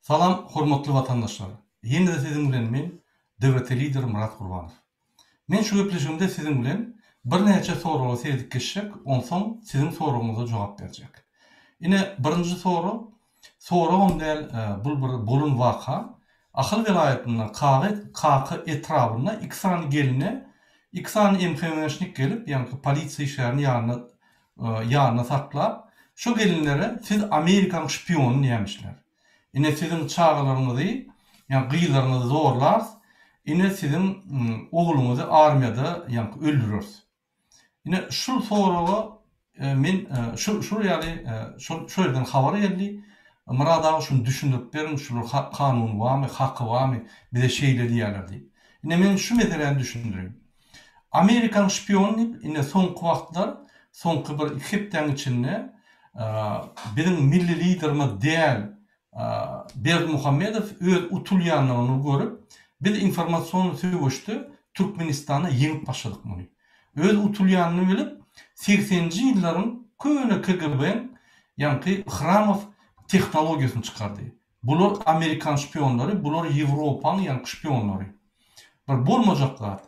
Salam, hormatly watandaşlar. Ýene-de siziň bilen men döwlet lider Murat Gurbanow. Men şu gepleşigimde siziň bilen bir näçe soragy seredip geçjek, onsoň siziň soragyňyza jogap berjek. Ine birinji soragym däl, bul bir bolun waka. Ahyl welaýatynyň Kaky etrawyna ikisany geline, ikisany emhemeşnik gelip, ýani polisiýa işlerini ýanyna saklap, şu gelinlere siz Amerikan şpionu diýmişler. Ine sizin çağlarınızı, yani gıylarınızı zorlar, ine sizin oğlunuzu armiyada yani öldürürüz. Ine şu soruğa men şu yerden haber geldi. Murada şunu düşündürüp berin, şu kanun var mı, hakkı var mı, bir de şeyleri diýerlerdi. Ine men şu meseleni düşündüreyim. Amerikan şpiyonu ine soňky wagtlar, soňky bir 2 hepden içinde bizim milli liderimiz däl Berdimuhammedow öz utulýanlygyny görüp, biz informasiýony söýüşdi, Türkmenistana ýeňip başladyk muny. Öz utulýanyny bilip, 80-nji ýyllaryň köne KGB, ýani Hramov tehnologiýasyny çykardy. Bular Amerikan şpionlary, bular Ýewropanyň ýani şpionlary. Bir bolmajak zat.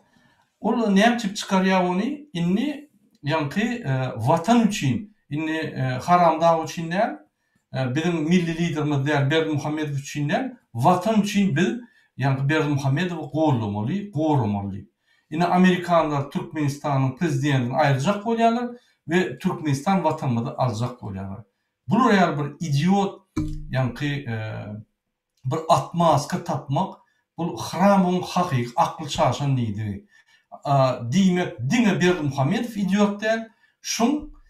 Ol näme çykarýar ony? Inni ýani watan üçin, inni haramda üçin näme? Bizim milli liderimiz däl Berdimuhammedow üçin watan üçin biz ýani Berdimuhammedowy gorlamaly. Ine Amerikanlar Türkmenistanyň prezidentini aýyrjak bolýarlar we Türkmenistan watanymyzy aljak bolýarlar. Bu real bir idiot ýani bir atmaska tapmak, bu Hramowyň hakyky akly çarşan diýdi. Diýmek diňe Berdimuhammedow idiot däl, şun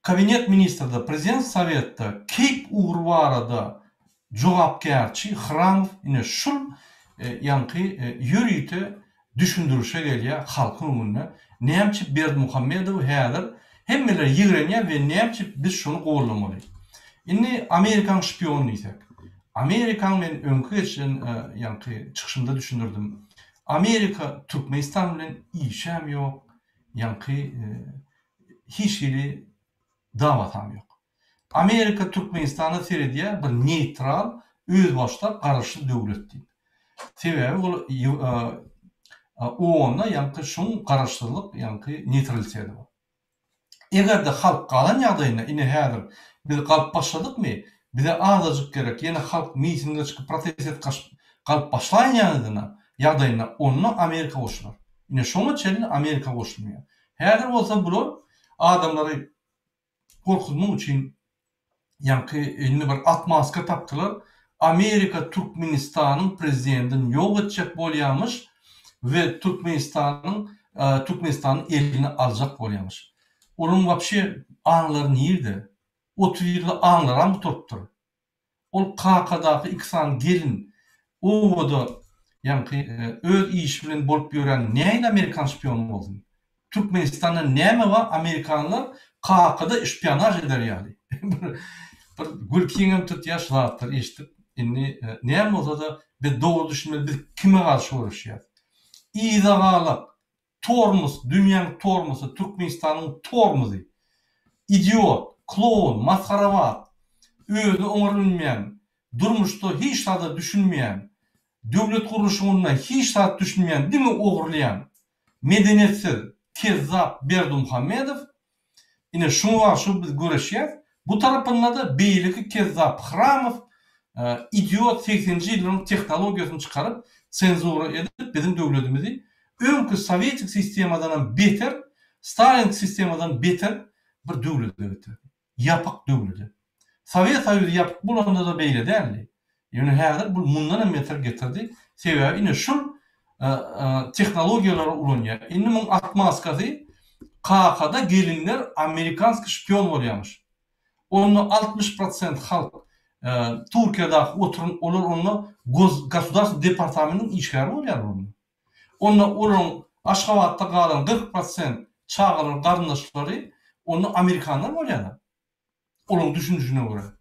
Kabinet ministrida, prezident sovetda, keyp uğurvarada jogapkärçi Hramov ine şul ýürüýte düşündürüşe gelýär halkyň öňünde. Näme Berdimuhammedow häzir hemmeler ýigrenýär we näme biz şunu gorlamaly. Indi Amerikan şpionu diýsek. Amerikan men öňkü geçen çykyşymda düşündürdim. Amerika Türkmenistan bilen işem ýok. Hiç ýeri davatam yok. Amerika Türkmenistan'a serediye bir neutral, öz başta karışık döwletdi. Sebebi OON'da ýani şun karşılık ýani neutraliteti var. Eger de halk galan ýagdaýynda ine häzir biz galyp başladykmy? Bize azajyk gerek. Ýene halk mitingde çykyp protest galyp başlaýan ýagdaýynda onu Amerika goşular. Ine şoňa çelin Amerika goşulmaýar. Häzir bolsa bular adamlary korkutmak için indi bir atmaska taptılar. Amerika Türkmenistan'ın prezidentini yok edecek bolýarmyş ve Türkmenistan'ın elini alacak bolýarmyş. Onun wapşe anlary nirde? 30 ýylly anlaram turupdyr. Ol KK'daky ikisany gelin owada öz iş bilen bolup ýören näme Amerikan şpionu boldy? Türkmenistan'da näme var? Amerikanlar KK'da işpiyonaj eder ýaly. Bir gülkiňem tut ýaşlatyr eşitip, indi näme bolsa da biz dogry düşünmeli, biz kime garşy uruşýar? İzagalyk, tormuz, dünýäniň tormuzy, Türkmenistanyň tormuzy. Idiot, klon, masgarawat, özü oňarlanmaýan, durmuşda hiç sada düşünmeýän, döwlet gurulşyna hiç sada düşünmeýän, diňe ogurlayan, medeniýetsiz, kezzap Berdimuhammedow. Ine şunu var, şu biz göreşýär. Bu tarapynda da beýleki kezzap Hramov idiot 80-nji ýyllaryň tehnologiýasyny çykaryp, senzura edip bizim döwletimizi öňkü sowietik sistemadan beter, Stalin sistemadan beter bir döwlet getirdi. Ýapyk döwlet. Sovet Soýuzy ýapyk bolanda da beýle däldi. Ýöne häzir bu mundan beter getirdi. Sebebi ine şu tehnologiýalara ulanýar. Indi muň atmaskasy KK'da gelinler Amerikanski şpion bolýarmyş. Onu 60% halk Türkiýede oturun, olar onu Gosdarstwo departamentiniň işgäri bolýar onu. Onun Aşgabatda galan 40% çağırır garyndaşlary onu Amerikanlar bolýar. Onun düşünjüne görä.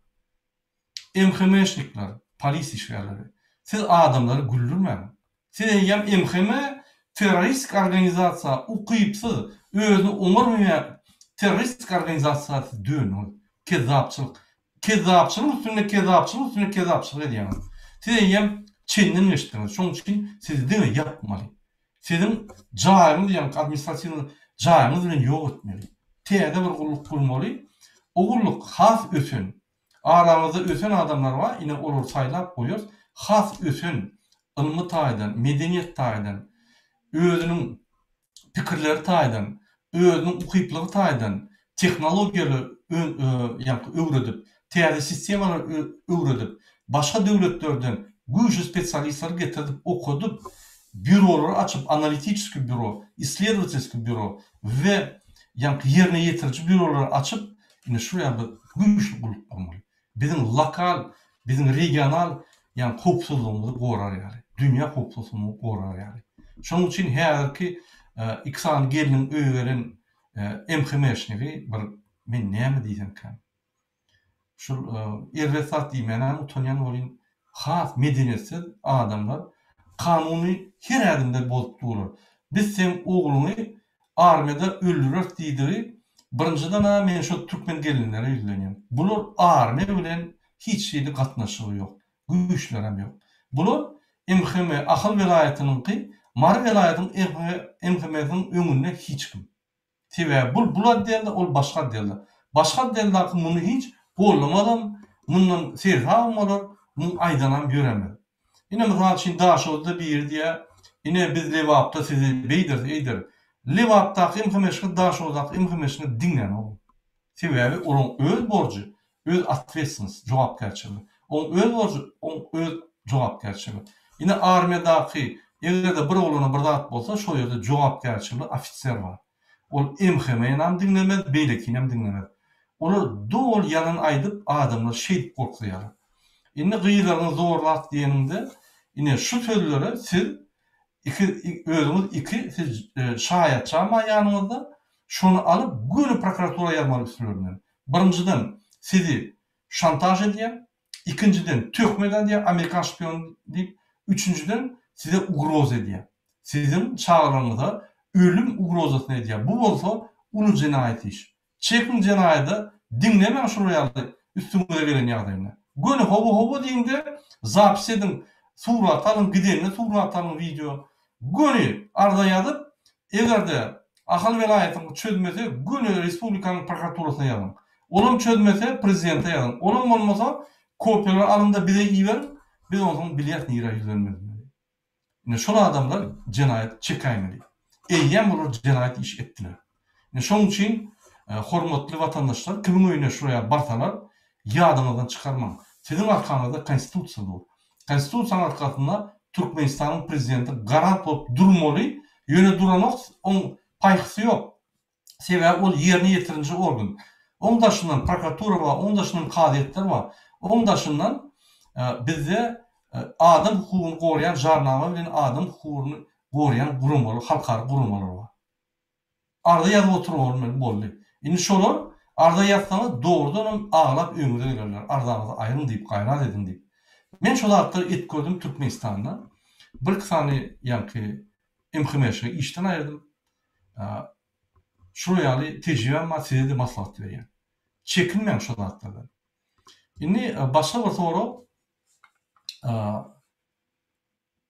MHM'şnikler, polis işgärleri. Siz adamlary güldürmäň. Siz ýa MHM terrorist organizasiýa ukypsyz, özüni oňarmaýan terrorist organizasiýasy dön. Kezzapçylyk kezzapçılık üstüne kezzapçılık üstüne kezzapçılık edýän. Siz eýem çenden geçdiňiz. Şoň üçin siz deme yapmaly. Sizin jaýyňyz ýa administrasiýny jaýyňyz bilen ýok etmeli. Täze bir gulluk gurmaly. O gulluk has ösün. Aramızda ösen adamlar var. Ine olur saylap koyuyoruz. Has ösün. Ilmy taýdan, medeniyet taýdan, özünün pikirleri taýdan, özünün ukyplygy taýdan, tehnologiýaly öwredip, täze sistemalar öwredip, başga döwletlerden güýçli spesialistler getirip okudup, bürolar açıp, analitik büro, исследовательский büro ve yerine yetirici bürolar açıp, ine şuraya bir güýçli gulluk kurmaly. Bizim lokal, bizim regional hopsuzluğumuzu gorar ýaly. Dünya hopsuzluğumuzu gorar ýaly. Şoň üçin häzirki iksan gelinin öýgeren emhemeşnigi bir men näme diýsem kan. Şol Erwesat diýmenem utanýan bolyn has medeniýetsiz adamlar kanuny her adamda bolup durar. Biz sen ogluny armyada öldürür diýdiri. Birinjiden men şu türkmen gelinlere ýüzlenýän. Bular army bilen hiç şeýle gatnaşygy ýok. Güýçlerem ýok. Bular MHM Ahal velaýatynyňky Mar velaýatynyň MHM-niň öňünde hiç kim. Tebe bular diýende ol başga diýerler. Başga diýerler ki muny hiç gollamadam, mundan serha almalar, mun aýdanam göremedi. Ine mysal üçin daşowda bir diýe, ine biz Lewapda sizi beýdir. Lewapdaky MHM-şi daşowdaky MHM-şini diňlen ol. Sebebi onun öz borcu, öz atwesiniz, jogapkärçiligi. Onun öz borcu, onun öz jogapkärçiligi. Ine armiyadaky egerde bir ogluna bir zat bolsa, şol ýerde jogapkärçiligi ofitser bar. Ol MHM-ni hem diňlemez, beýlekini hem diňlemez. Olar dol ýalan aýdyp adamlar şeýdip gorkýar. Ine gyýlaryny zorlap diýeninde, ine şu sözlere siz özüňiz iki şaýat çama ýanyňyzda şonu alıp göni prokuratura ýarmaly üstünlerden. Birinjiden sizi şantaj edýär, ikinciden tökmeden diýär, Amerikan şpion diýip, üçüncüden size ugroz edýär. Sizin çağrıňyza ölüm ugrozasyny edýär. Bu bolsa uly jenaýat iş. Çekin jenaýaty diňlemeň şu ýerde üstüňize gelen ýagdaýyny. Göni hobo diýinde zapis edin, surat alın, gidenine surat alın video. Göni arda ýazyp, egerde Ahal velaýatyny çözmese, göni respublikanyň prokuraturasyna ýazyn. Olam çözmese, prezidente ýazyn. Olam bolmasa, kopiýalar alynda bize ýiberin, biz onuň bilet nira ýüzlenmez. Ine şol adamlar jenaýat çekaýmeli. Eýýem bolar jenaýat iş etdiler. Ine şoň üçin hormatly watandaşlar, kimin öýüne şuraya barsalar, ýadyňyzdan çykarmaň. Sizin arkanızda konstitusiýa bar. Konstitusiýanyň arkasynda Türkmenistanyň prezidenti garant bolup durmaly, ýöne duranok on paýhysy ýok. Sebäbi ol ýerine ýetirinji organ. Ondaşyndan prokuratura bar, ondaşyndan kadyetler bar. Ondaşyndan bizde adam hukugyny goraýan jarnama bilen adam hukugyny goraýan gurumlar, halkary gurumlar bar. Arda ýazyp oturmaly boldy. Indi şolar arda ýatsaňyz doğrudan ağlap öňüňize gelirler. Ardaňyzy aýryň diýip, gaýrat edin diýip. Men şol atlar etkördüm Türkmenistanda. Bir kysany ýa-ki MHM-şi işden aýrdym. Şu ýaly tejribem bar, size de maslahat berýän. Çekinmeň şol atlardan. Indi başga bir soru.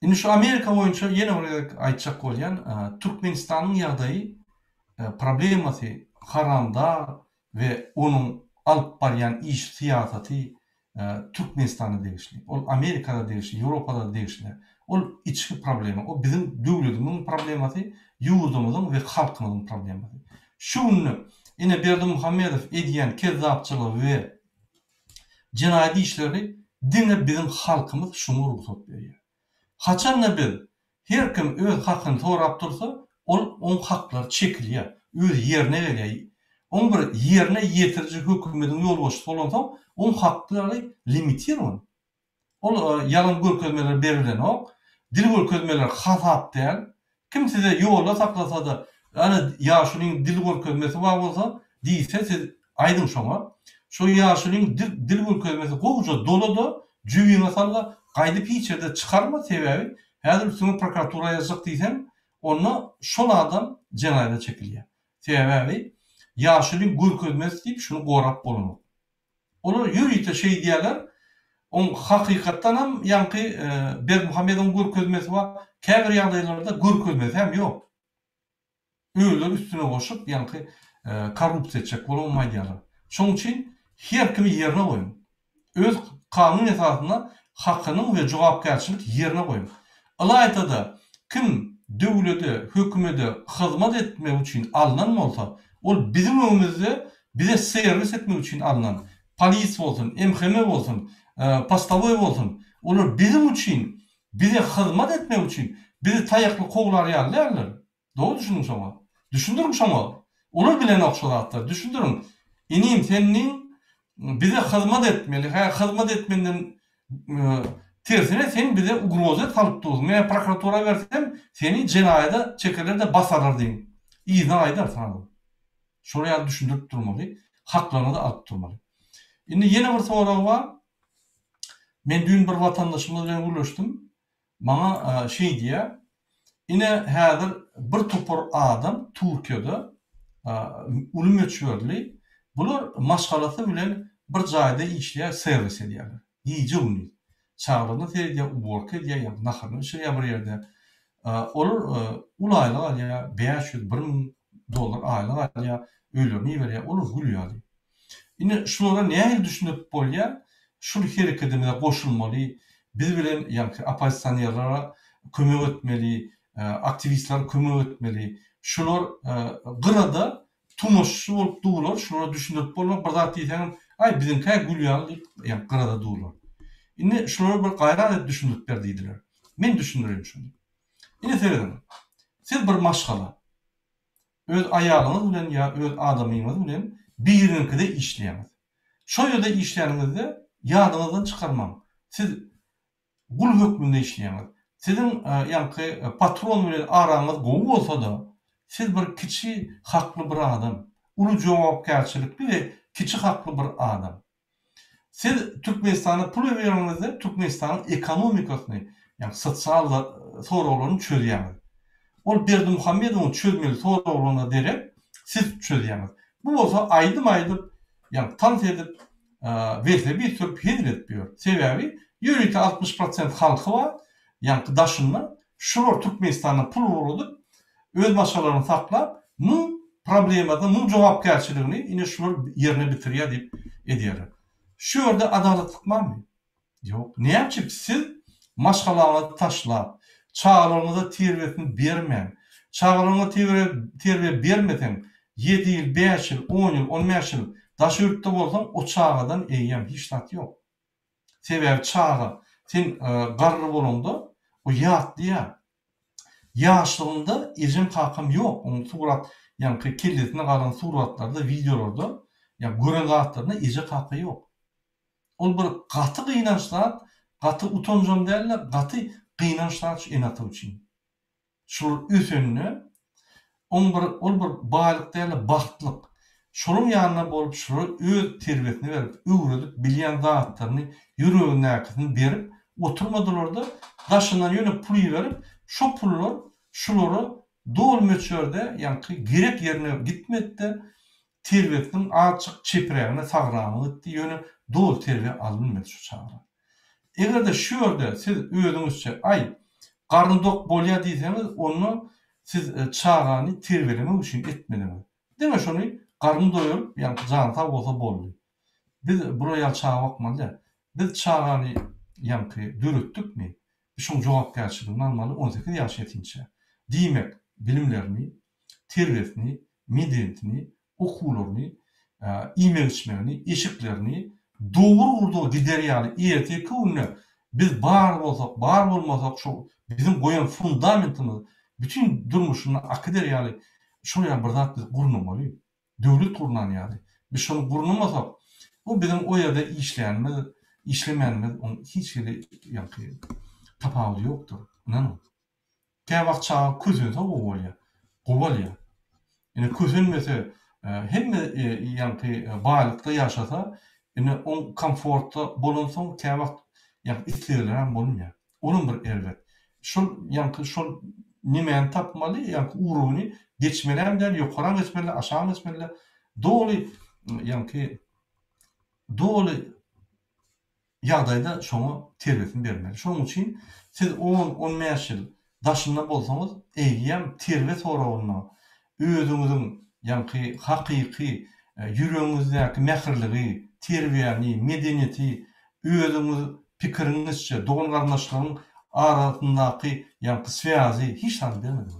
Indi şu Amerika boýunça ýene bir aýtjak bolýan Türkmenistanyň ýagdaýy problemasy haramda ve onun alyp barýan iş siýasaty Türkmenistanda degişli. Ol Amerikada degişli, Ýewropada degişli. Ol içki problemi. O bizim döwletimiň problemasy, ýurdumyzyň we halkymyzyň problemasy. Şunu ine Berdi Muhammedow edýän kezzapçylyk we jenaýat işleri dinle bizim halkymyz şunu ruhsat berýär. Haçanla biz her kim öz hakyny sorap dursa, on haklar çekilýär, öz ýerine gelýär. On bir ýerine ýetiriji hökümetiň ýolbaşçysy bolansa, on haklary limitiýär. Ol ýalan görkezmeler berilenok, dil görkezmeler hasap däl. Kim size ýolda saklasa da, ana ýaşunyň dil görkezmesi bar bolsa, diýse siz aýdym şoňa. Şu ýaşunyň dil görkezmesi goýja dolada, jübiňe salla, gaýdyp hiç ýerde çykarma sebebi, häzir üstüne prokuratura ýazjak diýsen, onu şol adam jenaýata çekilýär. Sebebi ýaşulyň görkezmesi diýip şunu gorap bolanok. Olar yürüyte şey diýerler, on hakykatdan hem ýanky Bermuhammedoň görkezmesi we käbir ýagdaýlarda görkezmesi hem ýok. Öýler üstüne goşup ýanky korrupsiýa etjek bolanmaý diýerler. Şoň üçin her kimi ýerine goýun. Öz kanun esasyna hakynyň we jogapkärçilik ýerine goýun. Allah aýtady, kim döwlete, hökümete hyzmat etmek üçin alynan bolsa, ol bizim öňümizde bize servis etmek üçin alynan. Polis bolsun, MHM bolsun, postovoy bolsun. Olar bizim üçin, bize hyzmat etmek üçin bizi taýakly koglar ýarlarlar. Doğru düşündün şoňa. Düşündürüm şoňa. Olar bilen okşalatlar. Düşündürüm. Inim senin bize hyzmat etmeli. Hyzmat etmenden tersine sen bize ugroza salyp durýan. Men prokuratura bersem seni jenaýda çekerlerde basarlar diýin. İzin aýdar sana. Şoňa ýa düşündirip durmaly. Haklaryny da alyp durmaly. Indi ýene bir sorag bar. Men dün bir watandaşymyz bilen görüşdüm. Maňa şey diýär. Ine häzir bir topar adam Türkiýede ulum öçürli. Bular maşgalasy bilen bir jaýda işleýär, servis edýärler. Ýyjy uny. Çağrını terdiýär, work edýär, naharny işleýär bir ýerde. Olar ulaylyk alýar, 500-1000 dollar aýlyk alýar, öýlerini berýär, olar gülýär. Ine şolara näme düşünüp bolýar? Şol hereketine goşulmaly. Biz bilen ýa-ni opozisiýonera kömek etmeli. Aktivistler kömek etmeli. Şular gırada tumoşçu bolup durlar, şulara düşünüp bollar, bir zat diýsen, ay bizimki gülýär diýip, ýa gırada durlar. Indi şulara bir gaýrat düşünüp berdiler. Men düşünürüm şunu. Indi seredin. Siz bir maşgala öz aýalyňyz bilen ýa öz adamyňyz bilen birinkide işleýäňiz. Şo ýerde işleýänizde ýadyňyzdan çykarmaň. Siz gul hökmünde işleýäňiz. Sizin ýanky patron bilen araňyz gowy bolsa da, siz bir kiçi hakly bir adam, uly jogapkärçilikli we kiçi hakly bir adam. Siz Türkmenistana pul berýäňizde Türkmenistanyň ekonomikasyny, ýani sosial soraglaryny çözýäňiz. Ol Berdimuhammedowyň çözmeli soraglaryna derek siz çözýäňiz. Bu bolsa aýdym-aýdyp, ýani tans edip berse bir tür pedil etmiyor. Sebebi ýöňte 60% halky var. Ýani daşynma, şular Türkmenistanyň pul urudyp, öz maşgalaryny saklap, bu problemada bu jogapkärçiligini ine şular ýerine bitirýär diýip edýärler. Şu ýerde adaletlik barmy? Ýok. Näçe siz maşgalaryňyzy taşlap, çağlaryňyza terbiýesini bermän, çağlaryňyza terbiýe bermesen, 7 ýyl, 5 ýyl, 10 ýyl, 15 ýyl daş ýurtda bolsaň, o çağadan eýýän hiç tat ýok. Sebebi çağa sen garry bolanda o ýatdy. Ýaşlygynda ejim kakam ýok. Onu surat, ýani kellesine galan suratlarda, videolarda, ýa gören zatlaryna eje kakı ýok. Ol bir gaty gynançlar, gaty utanjam derler, gaty gynançlar enaty üçin. Şol ösünni ol bir baýlyk derler, bagtlyk. Şolum ýanyna bolup şol öz terbiýesini berip, öwredip bilýän zatlaryny ýüregine näkisini berip oturmadylar-da, daşyndan ýöne pul berip, şo pullar şolary dol möçerde, ýani gerek ýerine gitmedi, terbiýesiniň açyk çepirägine sagramy etdi, ýöne dol terbiýe alınmady şu çağda. Egerde şu ýerde siz özüňizçe ay garnydok bolýar diýseniz, onu siz çağany terbiýelemek üçin etmediniz. Deňe şonu garny doýurup, ýani jany sag bolsa boldy. Biz buraya çağa bakmaly. Biz çağany ýani döretdikmi? Şoň jogapkärçiligini almaly 18 ýaş ýetinçe. Diýmek, bilimlerini, terbiýesini, medeniyetini, okuwlaryny, iýmek içmegini, eşiklerini dogry urda giderýäli erteki günne biz bar bolsak, bar bolmasak şo bizim goýan fundamentimiz, bütün durmuşyny akderýäli şol ýa bir zat biz gurnamaly. Döwlet gurnan ýaly. Biz şonu gurnamasak, bu bizim o ýerde işleýänimiz, işlemänimiz hiç ýa tapawy ýokdur. Näme? Käwagt çağa közünse gowalýar. Ine közünmese hemme ýa-ni baýlykda ýaşasa, ine on komfortda bolansoň käwagt ýa islegler hem bolmaýar. Onun bir elbet. Şol ýa şol nimäni tapmaly, ýa uruwny geçmeli hem de ýokara geçmeli, aşağı geçmeli. Dogry ýa Dolu ýagdaýda şoňa terbiýesini bermeli. Şoň üçin siz 10-15 ýyl daşynda bolsaňyz, eýýäm terbiýe soragyna, özüňiziň ýa-ni hakyky ýüregiňizdäki mähirligi, terbiýeni, medeniýeti, özüňiz pikiriňizçe dogan garnaşlaryň arasyndaky ýa-ni swýazy hiç tan bermedi.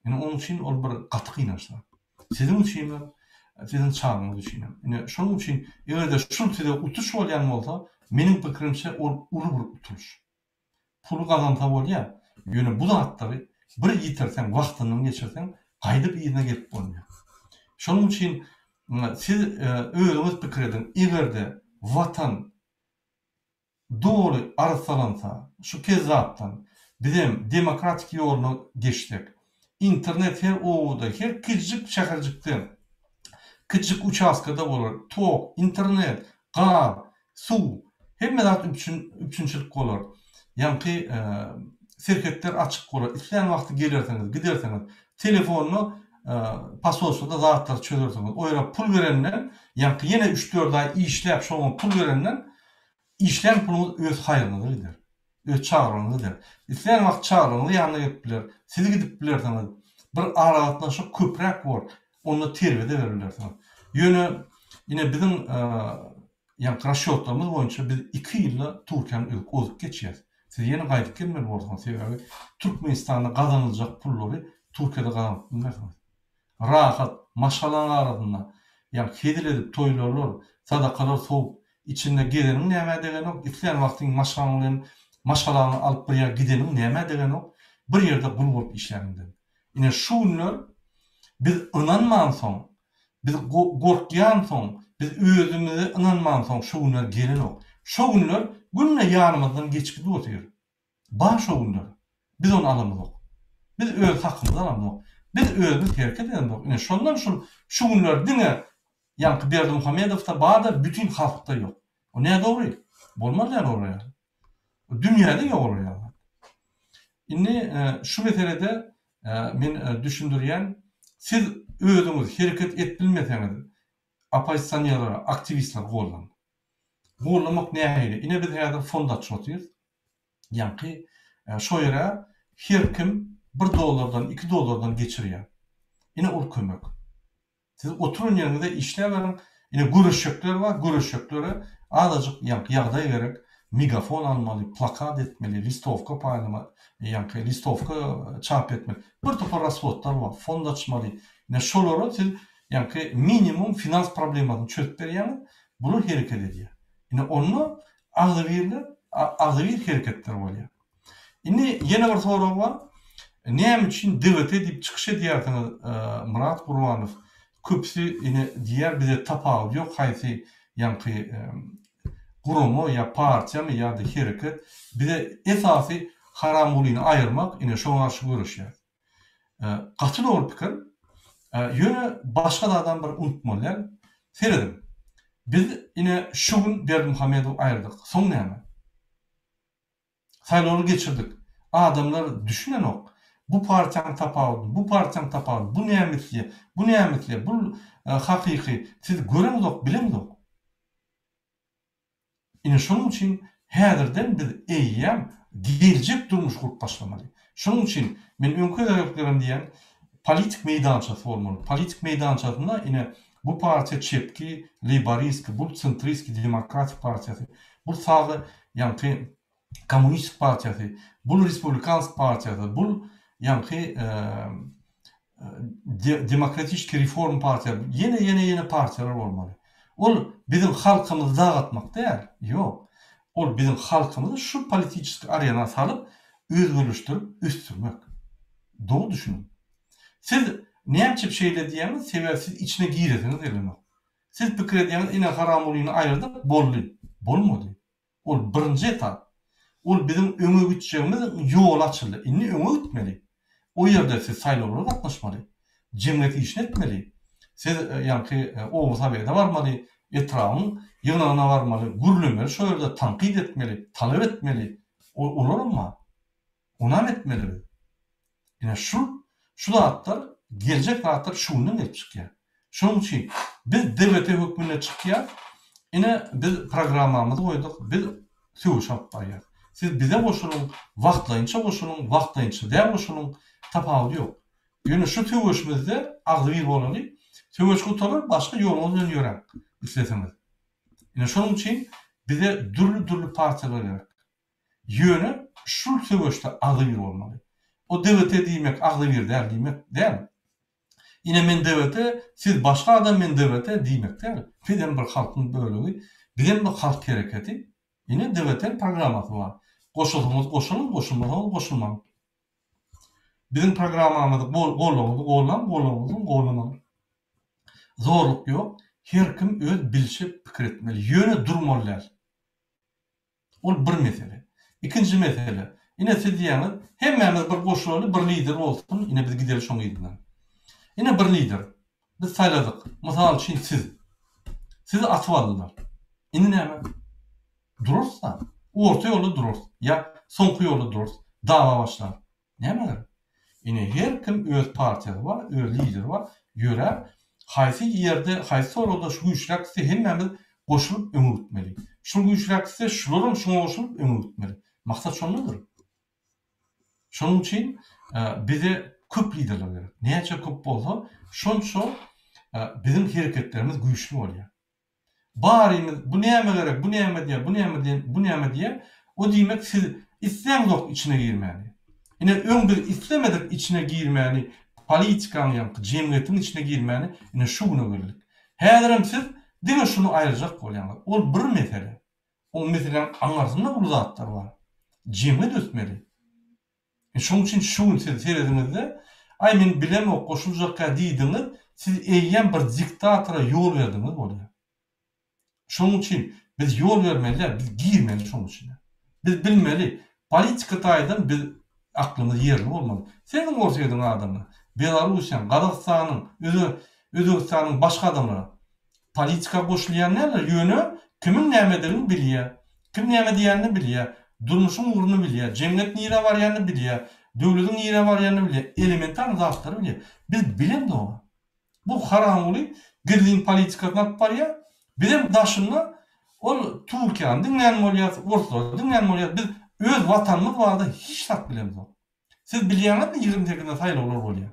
Yani onun için ol bir gaty kıynaşlar. Sizin üçin sizin çağınız üçin. Yani şonuň üçin egerde şol size utuş bolýan bolsa, meniň pikirimçe ol uly bir utuş. Pul gazansa bolýar. Ýöne bu zatları bir ýitirsen, wagtyny geçirsen, gaýdyp ýerine gelip bolmaýar. Şonuň üçin siz özüňiz pikir edin. Egerde watan doğru arsalansa, şu kezzaptan bizim demokratik ýolunu geçdik. İnternet her oğuda, her küçük şäherjikde, küçük uçaskada bolar, tok, internet, gar, su, hemme zat üçünçilik bolar. Ýa-ni serketler açyk bolar. Isleýän wagty gelerseňiz, giderseňiz, telefonu pasoşda zatlar çözerseňiz, o ýere pul berenden, ýa-ni ýene 3-4 ay işläp şoňa pul berenden, işlem pulunuz öz haýryňyzydyr. Öz çağrıňyzydyr. Isleýän wagt çağrıňyzy ýanyna gelip biler. Siz gidip bilerseňiz, bir aragatnaşyk köprek bor. Onu terbiýede berilýär. Ýöne bizim ýa raşýotlarymyz boýunça biz 2 ýylda Türkiýany ozup geçýär. Siz ýene gaýdyp gelmeli bolsaňyz, sebäbi Türkmenistanda gazanyljak pullary Türkiýede gazanyp bilmezsiniz. Rahat, maşgalan aradynda, ýa hediledip toýlarlar, sadakalar soğuk, içinde gidenin näme degeni ok, isleýän wagtyň maşgalany alyp bir ýere gidenin näme degeni ok, bir ýerde gul bolup işlämden. Ine şu günler biz inanman soň, biz gorkýan soň, biz özümize inanman soň şu günler gelen ok. Şu günler günle ýanymyzdan geçip ötýär. Baş şu günler. Biz onu alamyzok. Biz öz hakkymyzy alamyzok. Biz özümiz hereket edemok. Ine şondan şu günler diňe ýa-ni Berdimuhamedowda bada bütün halkda ýok. O näde dogry? Bolmaz oraya. Dünýäde ýok oraya. Indi şu meselede men düşündürýän, siz özüňiz hereket etbilmeseňiz, opozisiýonera, aktivistler gollan. Gollamak nähili? Ine biz häzir fond açýarys. Ýa-ni şo ýere her kim $1, $2 geçirýär. Ine ol kömek. Siz oturun ýerinde işläp, ine görüşekler var, görüşeklere azajyk ýagdaý gerek, megafon almaly, plakat etmeli, listovka paýlama, ýa-ni listovka çap etmeli. Bir topar raswodlar var, fond açmaly. Ine şolary siz ýa-ni minimum finans problemasyny çözüp berýäňiz, bunu hereket edýär. Ine onu agzybir hereketler bolýar. Indi ýene bir soraw bar. Näme üçin DVT diýip çykyş edýärsiňiz, Murat Gurbanow? Köpsi ine diğer bize tapağı yok, hayti ýa-ni gurumu ya partiýamy ýa-da hereket bize esasy haram bolyny aýyrmak ine şoňa garşy görüşýär. Gaty dogry pikir. Ýöne başga da adam bir unutmalýar. Seredim. Biz ine şu gün Berdimuhamedow aýyrdyk. Soň näme? Saýlawny geçirdik. Adamlar düşünen ok. Bu partiýaň tapagy, bu partiýaň tapagy, bu nämetli, bu hakyky. Siz göreňizok, bileňizok. Ine şonuň üçin häzirden biz eýýäm geljek durmuş gurup başlamaly. Şonuň üçin men öňkü döwletlerim diýen politik meýdançasy bolmaly. Politik meýdançasynda ine bu partiýa çepki, liberistki, bu sentristki, demokratik partiýasy, bu sagy, ýa-ni kommunistik partiýasy, bu respublikansk partiýasy, bu ýa-ni demokratik reform partiýasy, ýene partiýalar bolmaly. Ol bizim halkymyzy dağıtmak däl. Ýok. Ol bizim halkymyzy şu politik arena salyp özgürleşdirip üstürmek. Dogry düşünün. Siz näçe bir şeýle diýäňiz, sebäbi siz içine gireseňiz elbet. Siz pikir edýäňiz, ine haram bolyny aýyrdyk, boldy. Bolmady. Ol birinji etap. Ol bizim öňe gitjegimiz ýol açyldy. Indi öňe gitmeli. O ýerde siz saýlawlara gatnaşmaly. Jemgyýet işini etmeli. Siz ýa-ni o sabada barmaly, etragyň ýygyna barmaly, gürlemeli, şo ýerde tanqid etmeli, talep etmeli. Olarma. Onam etmeli. Ine şu zatlar geljek zatlar şundan gelip çykýar. Şonuň üçin biz DVT hökmüne çykýar. Ine biz programmamyzy goýduk. Biz söwüş alyp barýar. Siz bize goşulun, wagtlaýynça goşulun, wagtlaýynça däl goşulun, tapawuty ýok. Ýöne şu söwüşmizde agly bir bolany. Söwüş gutar başga ýoluňyz bilen ýören. Isleseňiz. Ine şonuň üçin bize dürli partiýalar gerek. Ýöne şu söwüşde agly bir bolmaly. O DVT diýmek agly bir däl diýmek däl. Ine men devlete, siz başka adam men devlete diýmek däl. Bilen bir halkyň bölegi, bilen bir halk hereketi. Ine devletin programmasy bar. Goşulmaňyz goşulun, goşulmaňyz goşulmaň. Bizim programmamyzy gollaňyz gollamaň. Zorluk ýok. Her kim öz bilşi pikir etmeli. Ýöne durmalylar. Ol bir mesele. İkinci mesele. Ine siz diýäňiz, hemmemiz bir goşulaly, bir lider bolsun, ine biz gidelim şoň ýerden. Ine bir lider. Biz saýladyk. Mysal üçin siz. Sizi atyp aldylar. Ine näme? Durursa, orta ýolda durur. Ya soňky ýolda durur. Dawa başlar. Näme? Ine her kim öz partiýasy bar, öz lideri bar. Ýöre haýsy ýerde, haýsy sorada şu güýçlükse hemmemiz goşulyp öňe gitmeli. Şu güýçlükse şularyň şoňa goşulyp öňe gitmeli. Maksat şondadyr. Şonuň üçin bize köp liderler gerek. Näçe köp bolsa, şonça bizim hereketlerimiz güýçlü bolýar. Barimiz bu näme gerek, bu näme diýe, bu näme diýe, bu näme diýe, o diýmek siz isleňizok içine girmeli. Ine öňde islemedik içine girmeli, politikaň ýa-da jemgyýetiň içine girmeli, ine şu güne geldik. Häzirim siz diňe şunu aýyrjak bolýaňyz. Ol bir mesele. O meseleň aňarsynda bu zatlar bar. Jemgyýet ötmeli. Şoň üçin şu siz seredinizde, ay men bilemok goşuljakka diýdiňiz, siz eýýän bir diktatora ýol berdiňiz bolýar. Şoň üçin biz ýol bermeli, biz girmeli şoň üçin. Biz bilmeli, politika taýdan biz aklymyz ýerli bolmaly. Senin gorsaýdyň adamy, Belarusiýa, Gazakstanyň, Özbekistanyň başga adamlary politika goşulýan näler ýöne kimin nämedigini bilýär, kim näme diýänini bilýär, durmuşyň ugrunu bilýär, jemgyýet nire barýanyny bilýär, döwletiň nire barýanyny bilýär, elementar zatlary bilýär. Biz bilemdi o. Bu haramly girdiň politikasyna atyp barýar. Bilen daşynda ol Türkiýanyň diňlen bolýar, ortada diňlen bolýar. Biz öz watanymyz barda hiç tak bilemdi o. Siz bilýäňizmi 28-de saýlawlar bolýar.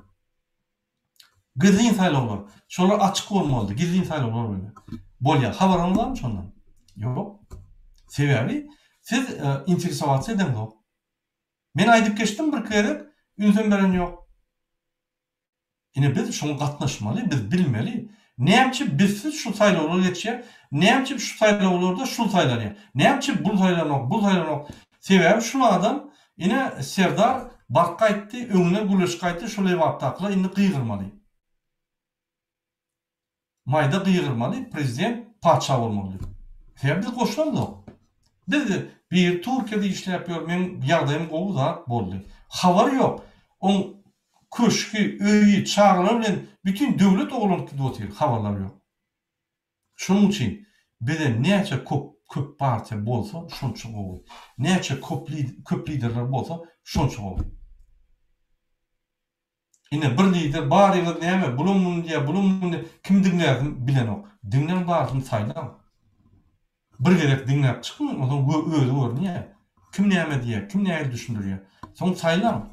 Girdiň saýlawlar. Şolar açyk bolmaly, girdiň saýlawlar bolýar. Bolýar. Habaryňyz barmy şondan? Ýok. Sebebi siz interesowasiýa edňiz. Men aýdyp geçdim bir kere, ünsem beren ýok. Ine biz şoňa gatnaşmaly, biz bilmeli. Näçe bizsiz şu saýlawlar geçýär, näçe şu saýlawlarda şu saýlanýar. Näçe bu saýlanok. Sebebi şu adam ine Serdar bark gaýtdy, öňüne güleş gaýtdy, şolay wagtda indi gygyrmaly. Mayda gygyrmaly, prezident paça bolmaly. Sebebi biz goşulandyk. Biz bir Türkiýede işläp ýör, men ýagdaýym gowuzat boldy. Habary ýok. On köşki, öýi, çağlar bilen bütün döwlet oglanıp gidýär, habarlar ýok. Şonuň üçin bize näçe köp partiýa bolsa, şonça gowy. Näçe köp liderler bolsa, şonça gowy. Ine bir lider baryňyz näme, bulunmun diýe, kim diňler bilen ok. Diňler baryny saýlan. Bir gerek diňläp çykyn, odan özü görnýär. Kim näme diýe, kim näme düşündirýär. Soň saýlan.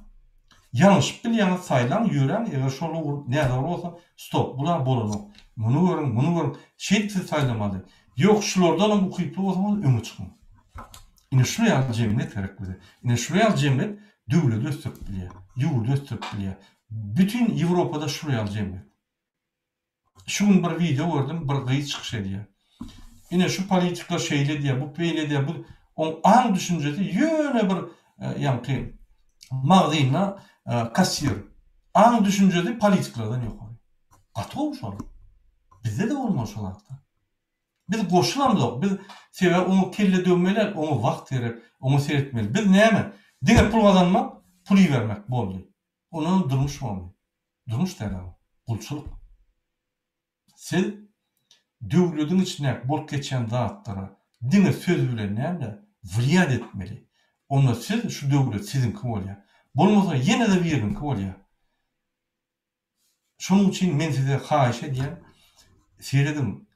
Yanlış bilýän saýlan ýören, eger şolu näde bolsa, stop, bular bolanok. Muny görün, şeýle saýlamaly. Ýok, şulardan bu kyply bolsa, öňe çykyn. Ine şu ýaly jemgyýet gerek bize. Ine şu ýaly jemgyýet döwlet ösdürip bilýär, ýurt ösdürip bilýär. Bütün Ýewropada şu ýaly jemgyýet. Şu gün bir video gördüm, bir gyýy çykyş edýär. Ine şu politikler şeýle diýär, bu beýle diýär, bu on aň düşünjesi ýöne bir ýa-ni magzyna kassier. Aň düşünjesi politiklerden ýokary. Gaty bolmuş ol. Bizde de bolmaş olardy. Biz goşulandyk. Biz sebäbi onu kelle dönmeler, onu wagt berip, onu seretmeli. Biz näme? Diňe pul gazanmak, pul bermek boldy. Onu durmuş boldy. Durmuş däl. Gulçuluk. Siz döwletiň içine bolup geçen zatlara diňe söz bilen näme? Wriýat etmeli. Onu siz şu döwlet sizinki bolýar. Bolmasa ýene de birininki bolýar. Şonuň üçin men size haýyş edýän, seredim,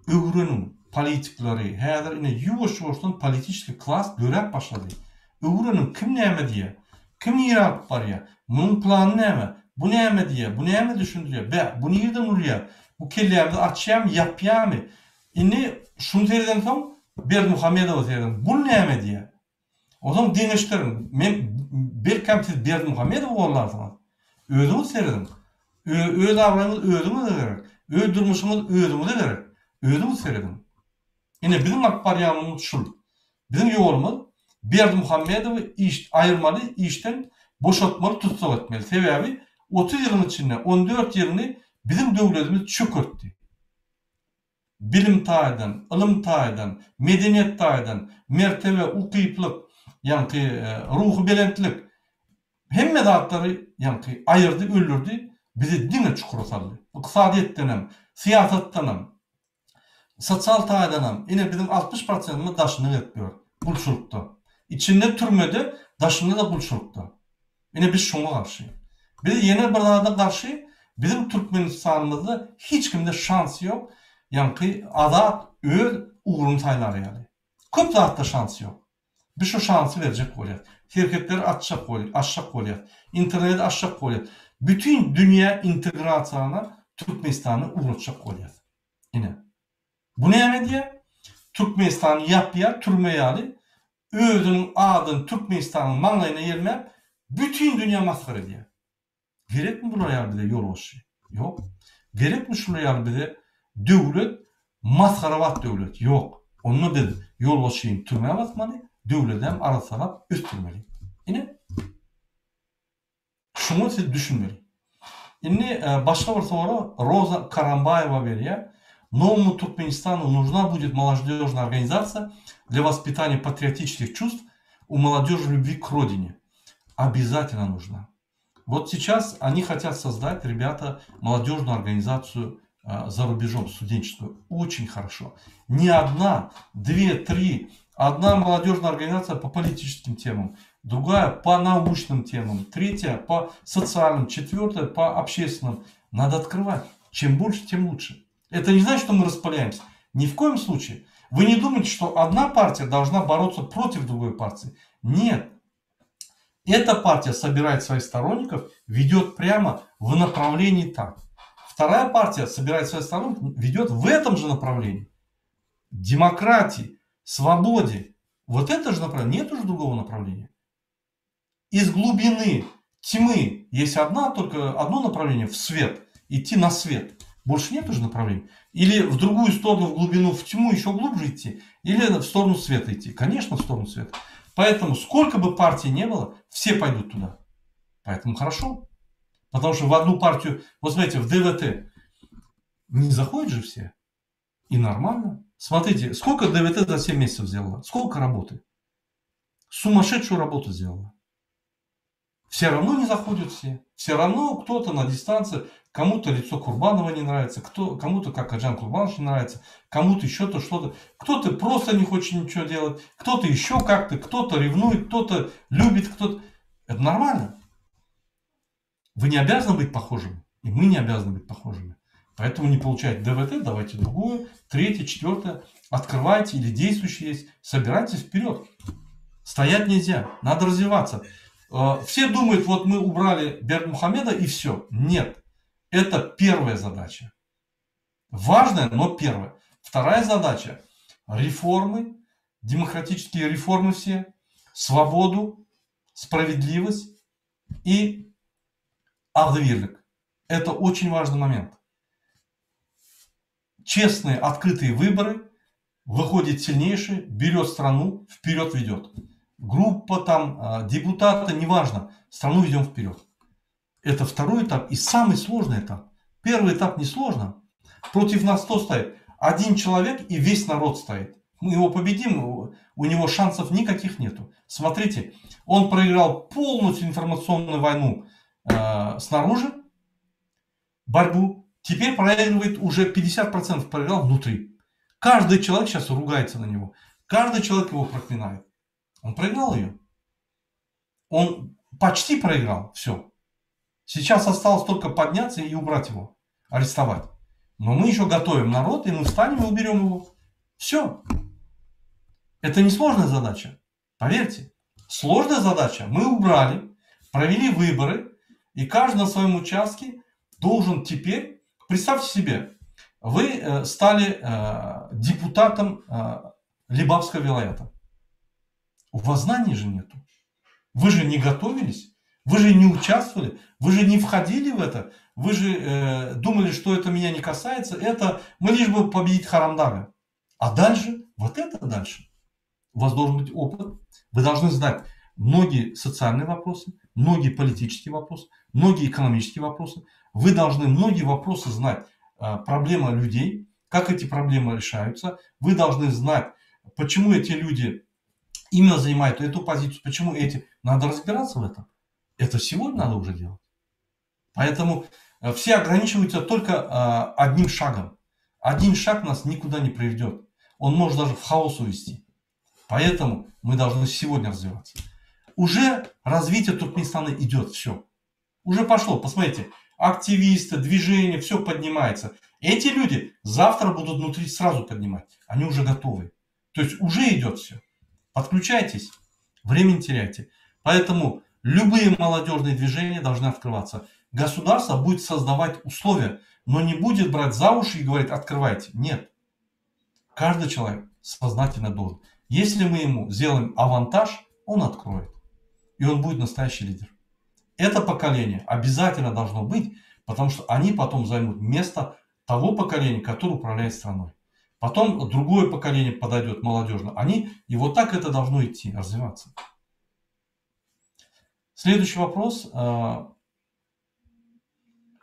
öwrenin, politikleri, häzir ine ýuwaş-ýuwaşdan politik klas görek başlady. Öwrenin kim näme diye, kim ýerap barýar, munyň plany näme, bu näme diye, bu näme düşündirýär, be bu ýerden urýar, bu kellämdi açýam, ýapýamy. Ine şunu sereden soň Berdimuhammedow sereden, bu näme diye. O zaman deňeşlerim, men belkem siz Berdimuhammedow bolarsyňyz. Özüňiz sereden. Öz awraňyz özüňiz gerek. Öz durmuşyňyz özüňiz gerek. Özüňiz sereden. Ine bizim akbarýamyz şul. Bizim ýolumyz Berdimuhammedowy iş aýyrmaly, işden boşaltmaly, tutsak etmeli. Sebäbi 30 ýylyň içinde 14 ýylyny bizim döwletimiz çökertdi. Bilim taýdan, ilim taýdan, medeniýet taýdan, mertebe, ukyplyk, ýani ruhy belentlik hemme zatlary ýani aýyrdy, öldürdi, bizi diňe çukura saldy. Iqtisadiýetden hem, siýasatdan hem, sosial taýdan hem, ine bizim 60% daşyny etýär bulşulukda. İçinde türmede, daşında da bulşulukta. Ine biz şoňa garşy. Biz ýene bir zada garşy, bizim Türkmenistanymyzda hiç kimde şans yok. Yani azat öz uğrunu saylar yani. Köp zatda şans yok. Biz şu şansı verecek bolýar. Şirketler açacak bolýar. İnternet açacak bolýar. Bütün dünya integrasiýasyna Türkmenistany uğratacak bolýar. Ine. Bu näme diye? Türkmenistany ýapýar, türmeýäli, özüniň adyny Türkmenistanyň maňlaýyna ýermep, bütün dünya maskara edýär. Gerekmi bular ýar bize ýol boşy? Ýok. Gerekmi şular ýar bize döwlet maskarabat döwlet? Ýok. Onu biz ýol boşyň türmäge basmaly, döwlet hem arasarap üstürmeli. Ine şunu siz düşünmeli. Ine başka bir soru Роза Карамбаева berýär. Новому Туркменистану нужна будет молодежная организация для воспитания патриотических чувств у молодежи любви к родине. Обязательно нужна. Вот сейчас они хотят создать, ребята, молодежную организацию за рубежом, студенческую. Очень хорошо. Не одна, две, три. Одна молодежная организация по политическим темам, другая по научным темам, третья по социальным, четвертая по общественным. Надо открывать. Чем больше, тем лучше. Это не значит, что мы распыляемся. Ни в коем случае. Вы не думаете, что одна партия должна бороться против другой партии. Нет. Эта партия собирает своих сторонников, ведет прямо в направлении так. Вторая партия собирает своих сторонников, ведет в этом же направлении. Демократии, свободе. Вот это же направление. Нет уже другого направления. Из глубины тьмы есть только одно направление в свет. Идти на свет. Больше нет уже направлений. Или в другую сторону, в глубину, в тьму еще глубже идти. Или в сторону света идти. Конечно, в сторону света. Поэтому сколько бы партий не было, все пойдут туда. Поэтому хорошо. Потому что в одну партию, вот смотрите, в ДВТ не заходят же все. И нормально. Смотрите, сколько ДВТ за 7 месяцев сделала. Сколько работы. Сумасшедшую работу сделала. Все равно не заходят все. Все равно кто-то на дистанции, кому-то лицо Курбанова не нравится, кому-то как Аджан Курбанович не нравится, кому-то еще то что-то. Кто-то просто не хочет ничего делать, кто-то еще как-то, кто-то ревнует, кто-то любит, кто-то. Это нормально. Вы не обязаны быть похожими, и мы не обязаны быть похожими. Поэтому не получаете ДВТ, давайте другую, третье, четвертое. Открывайте или действующие есть. Собирайтесь вперед. Стоять нельзя, надо развиваться. Все думают, вот мы убрали Бердмухамеда и все. Нет. Это первая задача. Важная, но первая. Вторая задача. Реформы, демократические реформы все, свободу, справедливость и агдавирлик. Это очень важный момент. Честные, открытые выборы, выходит сильнейший, берет страну, вперед ведет. Группа там, депутаты, неважно, страну ведем вперед. Это второй этап и самый сложный этап. Первый этап не сложно. Против нас кто стоит? Один человек и весь народ стоит. Мы его победим, у него шансов никаких нету. Смотрите, он проиграл полностью информационную войну снаружи, борьбу. Теперь проигрывает уже 50% проиграл внутри. Каждый человек сейчас ругается на него. Каждый человек его проклинает. Он проиграл ее. Он почти проиграл. Все. Сейчас осталось только подняться и убрать его. Арестовать. Но мы еще готовим народ, и мы встанем и уберем его. Все. Это не сложная задача. Поверьте. Сложная задача. Мы убрали, провели выборы, и каждый на своем участке должен теперь, представьте себе, вы стали депутатом Либавского вилаята. У вас знаний же нету. Вы же не готовились, вы же не участвовали, вы же не входили в это, вы же думали, что это меня не касается, это мы лишь бы победить Харамдага. А дальше, вот это дальше. У вас должен быть опыт, вы должны знать многие социальные вопросы, многие политические вопросы, многие экономические вопросы. Вы должны многие вопросы знать, проблемы людей, как эти проблемы решаются. Вы должны знать, почему эти люди именно занимают эту позицию, почему эти. Надо разбираться в этом. Это сегодня надо уже делать. Поэтому все ограничиваются только одним шагом. Один шаг нас никуда не приведет. Он может даже в хаос увести. Поэтому мы должны сегодня развиваться. Уже развитие Туркменистана идет, все. Уже пошло, посмотрите. Активисты, движения, все поднимается. Эти люди завтра будут внутри сразу поднимать. Они уже готовы. То есть уже идет все. Подключайтесь, время не теряйте. Поэтому любые молодежные движения должны открываться. Государство будет создавать условия, но не будет брать за уши и говорить открывайте. Нет. Каждый человек сознательно должен. Если мы ему сделаем авантаж, он откроет. И он будет настоящий лидер. Это поколение обязательно должно быть, потому что они потом займут место того поколения, которое управляет страной. Потом другое поколение подойдет, молодежное. И вот так это должно идти, развиваться. Следующий вопрос.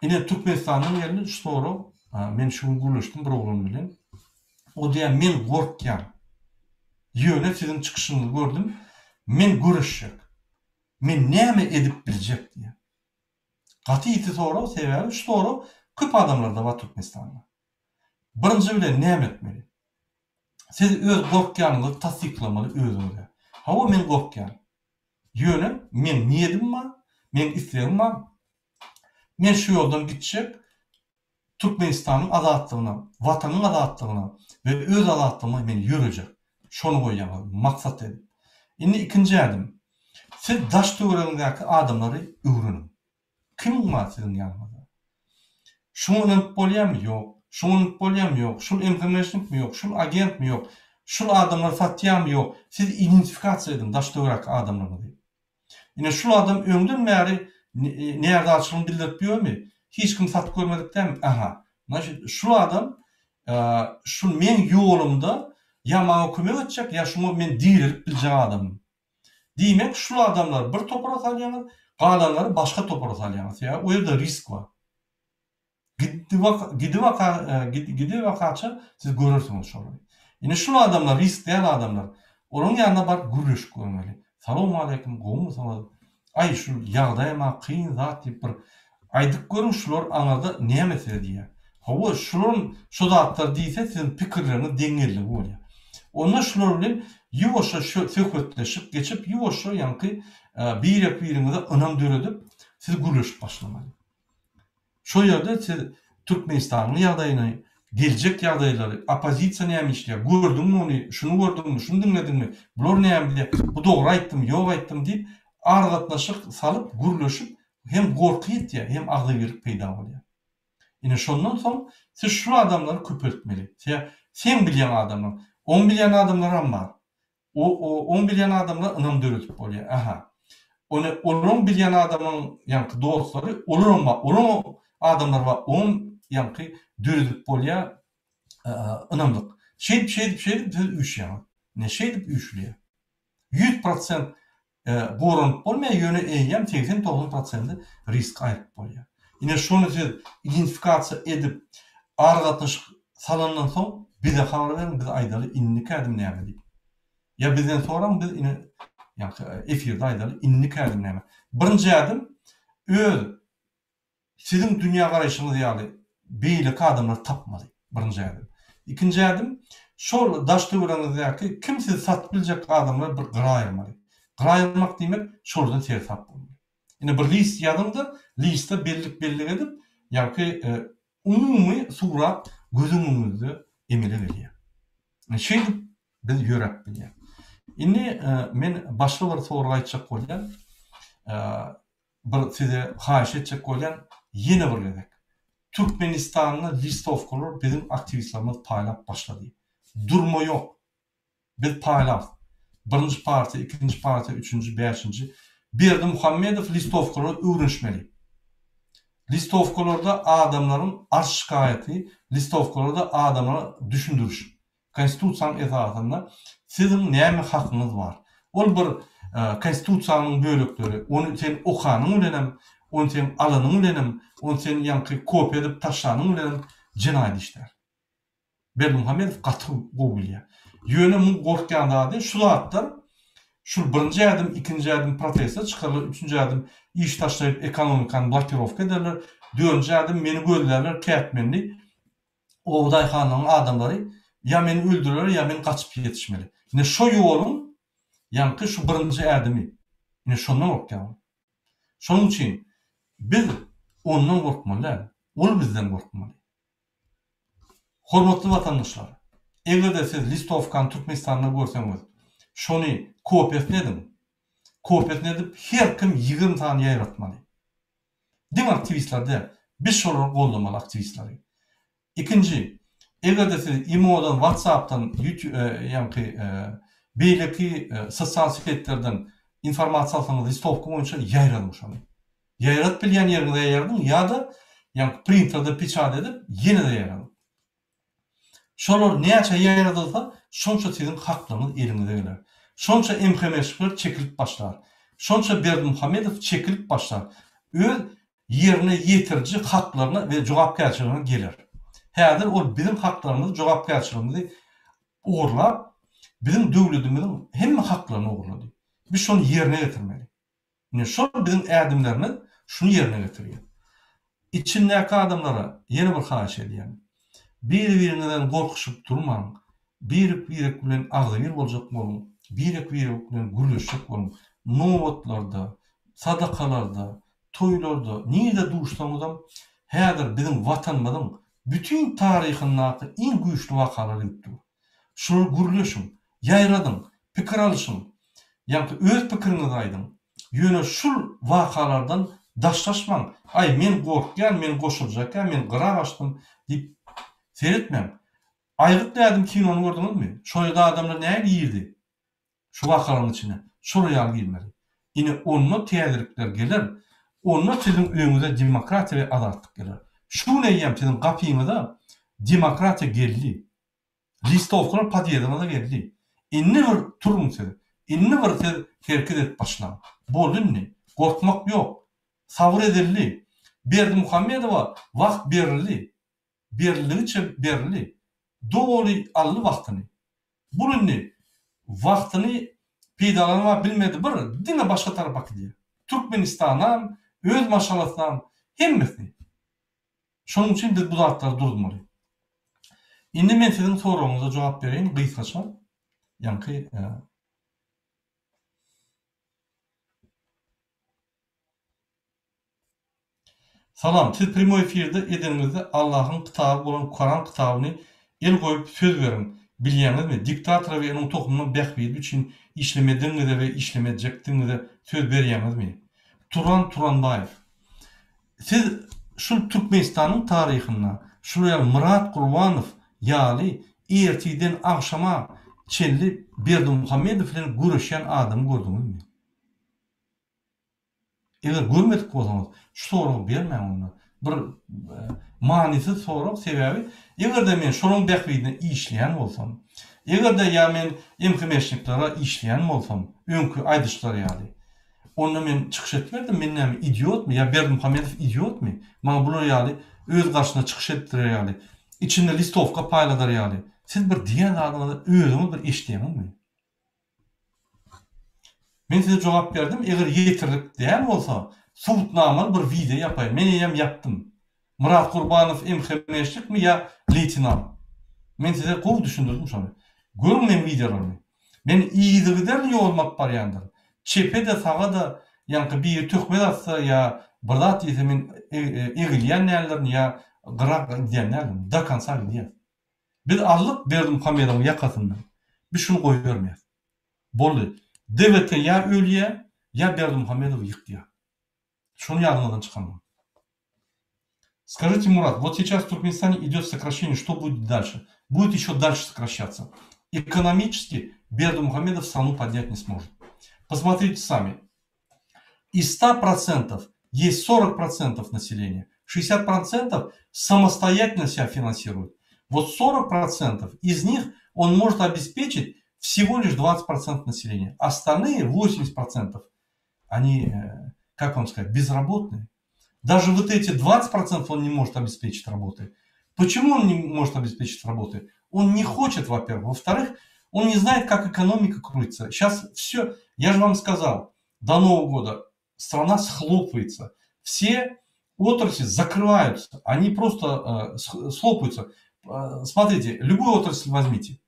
Yine Türkmenistan'ın yerini sonra men şunu guruluştum bir oğlum bilen. O diye men korkyan. Yöne sizin çıkışınızı gördüm. Men görüşecek. Men neme edip bilecek diye. Katı iti sonra sebebi sonra köp adamlar da var Türkmenistan'da. Birinci bile neme etmeli. Siz öz korkyanınızı tasdiklamalı özünüze. Hava men korkyan. Yöne men niyetim var. Men isteğim var. Men şu yoldan gidecek. Türkmenistan'ın azadlığına, vatanın azadlığına ve öz azadlığına men yürüyecek. Şunu koyacağım. Maksat edip. Şimdi ikinci adım. Siz daş dövründeki adamları öğrenin. Kim var sizin yanınızda? Şunun polya mı yok? Şunun polya mı yok? Şunun information mi yok? Şunun agent mi yok? Şunun adamlar satya mı yok? Siz identifikasyon edin daş dövründeki adamlarını deyip. Yine şu adam ömdün meri nerede açılım bildirtmiyor mu? Hiç kim satıp görmedik değil mi? Aha. Şu adam şu men yolumda ya bana kömek edecek ya şunu men değilip bileceğim adamım. Demek şu adamlar bir topara salyanız, kalanları başka topara salyanız. Ya o yerde risk var. Gidi vakaça siz görürsünüz şurayı. Yine şu adamlar risk değil adamlar. Onun yanına bar gürüş görmeli. Salamu aleyküm, qoğum sana. Ay şu yağdayma kıyın zat deyip bir aydık görün şular anarda ne mesele diye. Hava şuların şu zatlar deyse sizin fikirlerini dengeli böyle. Onlar şular bilen yuvaşa söhbetleşip geçip yuvaşa yankı birimize önem döredip siz gürleşip başlamalı. Şu yerde siz Türkmenistan'ın yağdayını, gelecek yağdayları, opozisiya ne yapmışlar, gördün mü onu, şunu gördün mü, şunu dinledin mi, bunlar ne yapmışlar, bu doğru ayttım, yok ayttım deyip argatlaşık salıp gürleşip hem korku yetiyor hem ağzıverlik peyda oluyor. Yine şundan sonra siz şu adamları köpürtmeli. Sen bilen adamlar, 10 bilen adamlar var. O 10 bilen adamlar ınam dörütüp oluyor. Aha. Onun bilen adamın yankı dostları onun adamlar var 10 yankı dörütüp oluyor ınamlık. Şey üç yani. Ne şeydip üçlüyor. 100% gorun olmaya yönü eyyem 80-90% risk ayıp oluyor. Yine şunu siz identifikasyon edip argatlaşık salandan son bize haber verin, biz aydalı inlik edim ne yapayım. Ya bizden sonra biz yine yani efirde aydalı inlik edim ne yapayım. Birinci adım sizin dünya karayışınız yani beylik adamları tapmalı. Birinci adım. İkinci adım şu daş dövründeki kim sizi satabilecek adamları bir qıra ayırmalı. Qıra ayırmak demek şuradan ters tap olmalı. Yine bir list yazımda liste belli edip yani umumi surat gözünüzde emele veriyor. Şeýdi biz ýörek bilýär. Indi men başga bir soragy aýtjak bolýan, bir size haýyş etjek bolýan ýene bir gezek. Türkmenistanyň listovkalar bizim aktivistlerimiz paýlap başlady. Durma ýok. Biz paýlap. Birinji partiýa, ikinji partiýa, üçünji, beşinji. Berdi Muhammedow listovkalar öwrenşmeli. Listovkalarda adamlaryň arş şikaýaty, listovkalarda adamlara düşündürüş. Konstitusiýanyň esasynda sizin näme hakyňyz bar? Ol bir konstitusiýanyň bölekleri, onu sen okanyň bilenem, onu sen alanyň bilenem, onu sen ýanky kopya edip taşlanyň bilenem jinaýat işler. Berdi Muhammedow gaty gowy bilýär. Ýöne mu gorkýan zady şu zatlar, şu birinji adım, ikinji adım protesta çıkarlar, üçüncü adım iş taşlayıp ekonomikany blokirovka ederler, dördüncü adım meni göldülerler, kätmenli, Oğday Han'ın adamları ya meni öldürürler ya meni kaçıp yetişmeli. Yine şu yolun yankı şu birinci adımı. Yine şundan korkýan. Şonun için biz ondan korkmaly, ol bizden korkmaly. Hormatly vatandaşlar, egerde siz listovkan Türkmenistan'da görseňiz, şonu kopyasyny edin. Kopyasyny edip her kim 20 tane ýaratmaly. Dim aktivistlerde biz şoları gollamaly aktivistleri. İkinci, egerde siz imodan, WhatsApp'tan, beýleki sosial setlerden informasiýa alsaňyz listovka boýunça ýaýranmış onu. Ýaýrat bilýän ýerinde ýaýradym ýa-da printerda piçat edip ýene de ýaýradym. Şolar näçe ýaýradylsa, şonça sizin haklaryňyz eliňize geler. Şonça MHM'ler çekilip başlar. Şonça Berdi Muhammedow çekilip başlar. Öz yerine ýetirji haklaryna we jogapkärçiligiňe gelir. Häzir ol bizim haklarymyzy, jogapkärçiligimizi uğurlap, bizim döwletimizin hemme haklaryny uğurlady. Biz şonu yerine getirmeli. Ine şol bizim ädimlerimiz şunu yerine getirýär. İçindäki adamlara ýene bir haýyş edýän. Bir-birinden gorkuşup durmaň. Bir-biri bilen agzybir boljak bolun. Bir-biri bilen gürleşjek bolun. Nowatlarda, sadakalarda, toýlarda, niýede duşsaňyzam, häzir bizim watanymyzyň bütün taryhyndaky iň güýçli wakalary ýetdi. Şunu gürleşiň, ýaýradyň, pikir alyşyň, ýa-da öz pikiriňizi aýdyň. Ýöne şul wakalardan daşlaşmaň. Ay men gorkýan, men goşuljakam, men gyra açdym diýip seretmem. Aýgyt nädim kinony gördüňizmi? Şoýda adamlar näme ýerdi? Şu wakalaryň içine. Şuraya girmeli. Ine onunla täzirikler gelir. Onunla sizin öňüňize demokratiýa we azatlyk gelir. Şu näýem sizin gapyňyzda demokratiýa geldi. Listovkalar patiýadyna geldi. Inni bir turun siz. Inni bir siz herket edip başlaň. Bolunni. Gorkmak ýok. Sabır edildi. Berdi Muhammedowa wagt berildi. Berildiçe berildi. Dogry aldy wagtyny. Bulunni wagtyny peýdalanyma bilmedi bir dine başga tarapy gidýär. Türkmenistanam, öz maşalatynam hemmesini. Şonuň üçin biz bu zatlary durdurmaly. Indi men sizin soragyňyza jogap bereyim gysgaça. Ýanky Salam, siz primo efirde edinizde Allah'ın kitabı olan Kur'an kitabını el koyup söz verin. Bilýänizmi? Diktatora we onuň toplumynyň bähbidi üçin işlemediňizde we işlemejekdiňizde söz berýänizmi? Turan Turanbaýew. Siz şu Türkmenistanyň taryhyna, şu Murat Gurbanow ýaly ertiden akşama çelli Berdi Muhammedow bilen görüşýän adam gördüňizmi? Eger görmedik bolsaňyz, şu soragy bermäň onu. Bir manysy sorak sebäbi, egerde men şonuň bähbidine işleýän bolsam, egerde ýa men MHM'şniklara işleýän bolsam, öňkü aýdyşlar ýaly. Onda men çykyş etmerdim, men näme idiotmy, ýa Berdi Muhammedow idiotmy? Maňa bular ýaly öz garşyna çykyş etdirýär ýaly. İçinde listovka paýladar ýaly. Siz bir diýen adamyňy özüňiz bir eşitýänmi? Men size jogap berdim, eger ýetirlik däl bolsa, subutnamaly bir video ýapaýyn. Men ýem ýapdym. Murat Gurbanow MHM'şnikmi ýa leytenant? Men size gowy düşündirdim şonu. Görün men videolaryny. Men iýdigiden ýolmak barýandyr. Çepede sağa da ýanky bir tökme atsa ýa bir zat ýetemin egilýän nälerini ýa gyrak diýenler da kansa diýer. Biz azlık Berdimuhamedov'un yakasından. Biz şunu koy vermeyiz. Boldu. Devlette ya ölüye ya Berdimuhamedov yıktıya. Şunu yadımdan çıkarmam. Скажите, Мурат, вот сейчас в Туркменистане идет сокращение, что будет дальше? Будет еще дальше сокращаться. Экономически Бердымухамедов страну поднять не сможет. Посмотрите сами. Из 100% есть 40% населения. 60% самостоятельно себя финансируют. Вот 40% из них он может обеспечить всего лишь 20% населения. Остальные 80% они, как вам сказать, безработные. Даже вот эти 20% он не может обеспечить работой. Почему он не может обеспечить работой? Он не хочет, во-первых. Во-вторых, он не знает, как экономика крутится. Сейчас все, я же вам сказал, до Нового года страна схлопывается. Все отрасли закрываются. Они просто схлопываются. Смотрите, любую отрасль возьмите.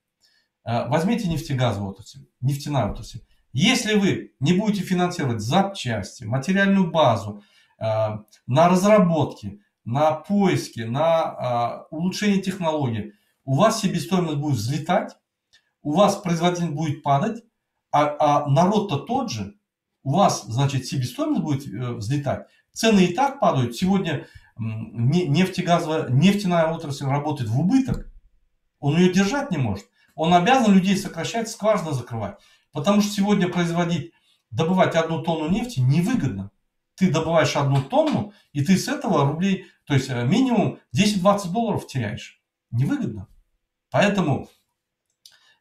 Возьмите нефтегазовую отрасль, нефтяная отрасль. Если вы не будете финансировать запчасти, материальную базу, на разработки, на поиски, на улучшение технологий, у вас себестоимость будет взлетать, у вас производительность будет падать, а народ-то тот же, у вас, значит, себестоимость будет взлетать, цены и так падают. Сегодня нефтяная отрасль работает в убыток, он ее держать не может. Он обязан людей сокращать, скважины закрывать. Потому что сегодня добывать 1 тонну нефти невыгодно. Ты добываешь 1 тонну, и ты с этого рублей, то есть минимум 10-20 долларов теряешь. Невыгодно. Поэтому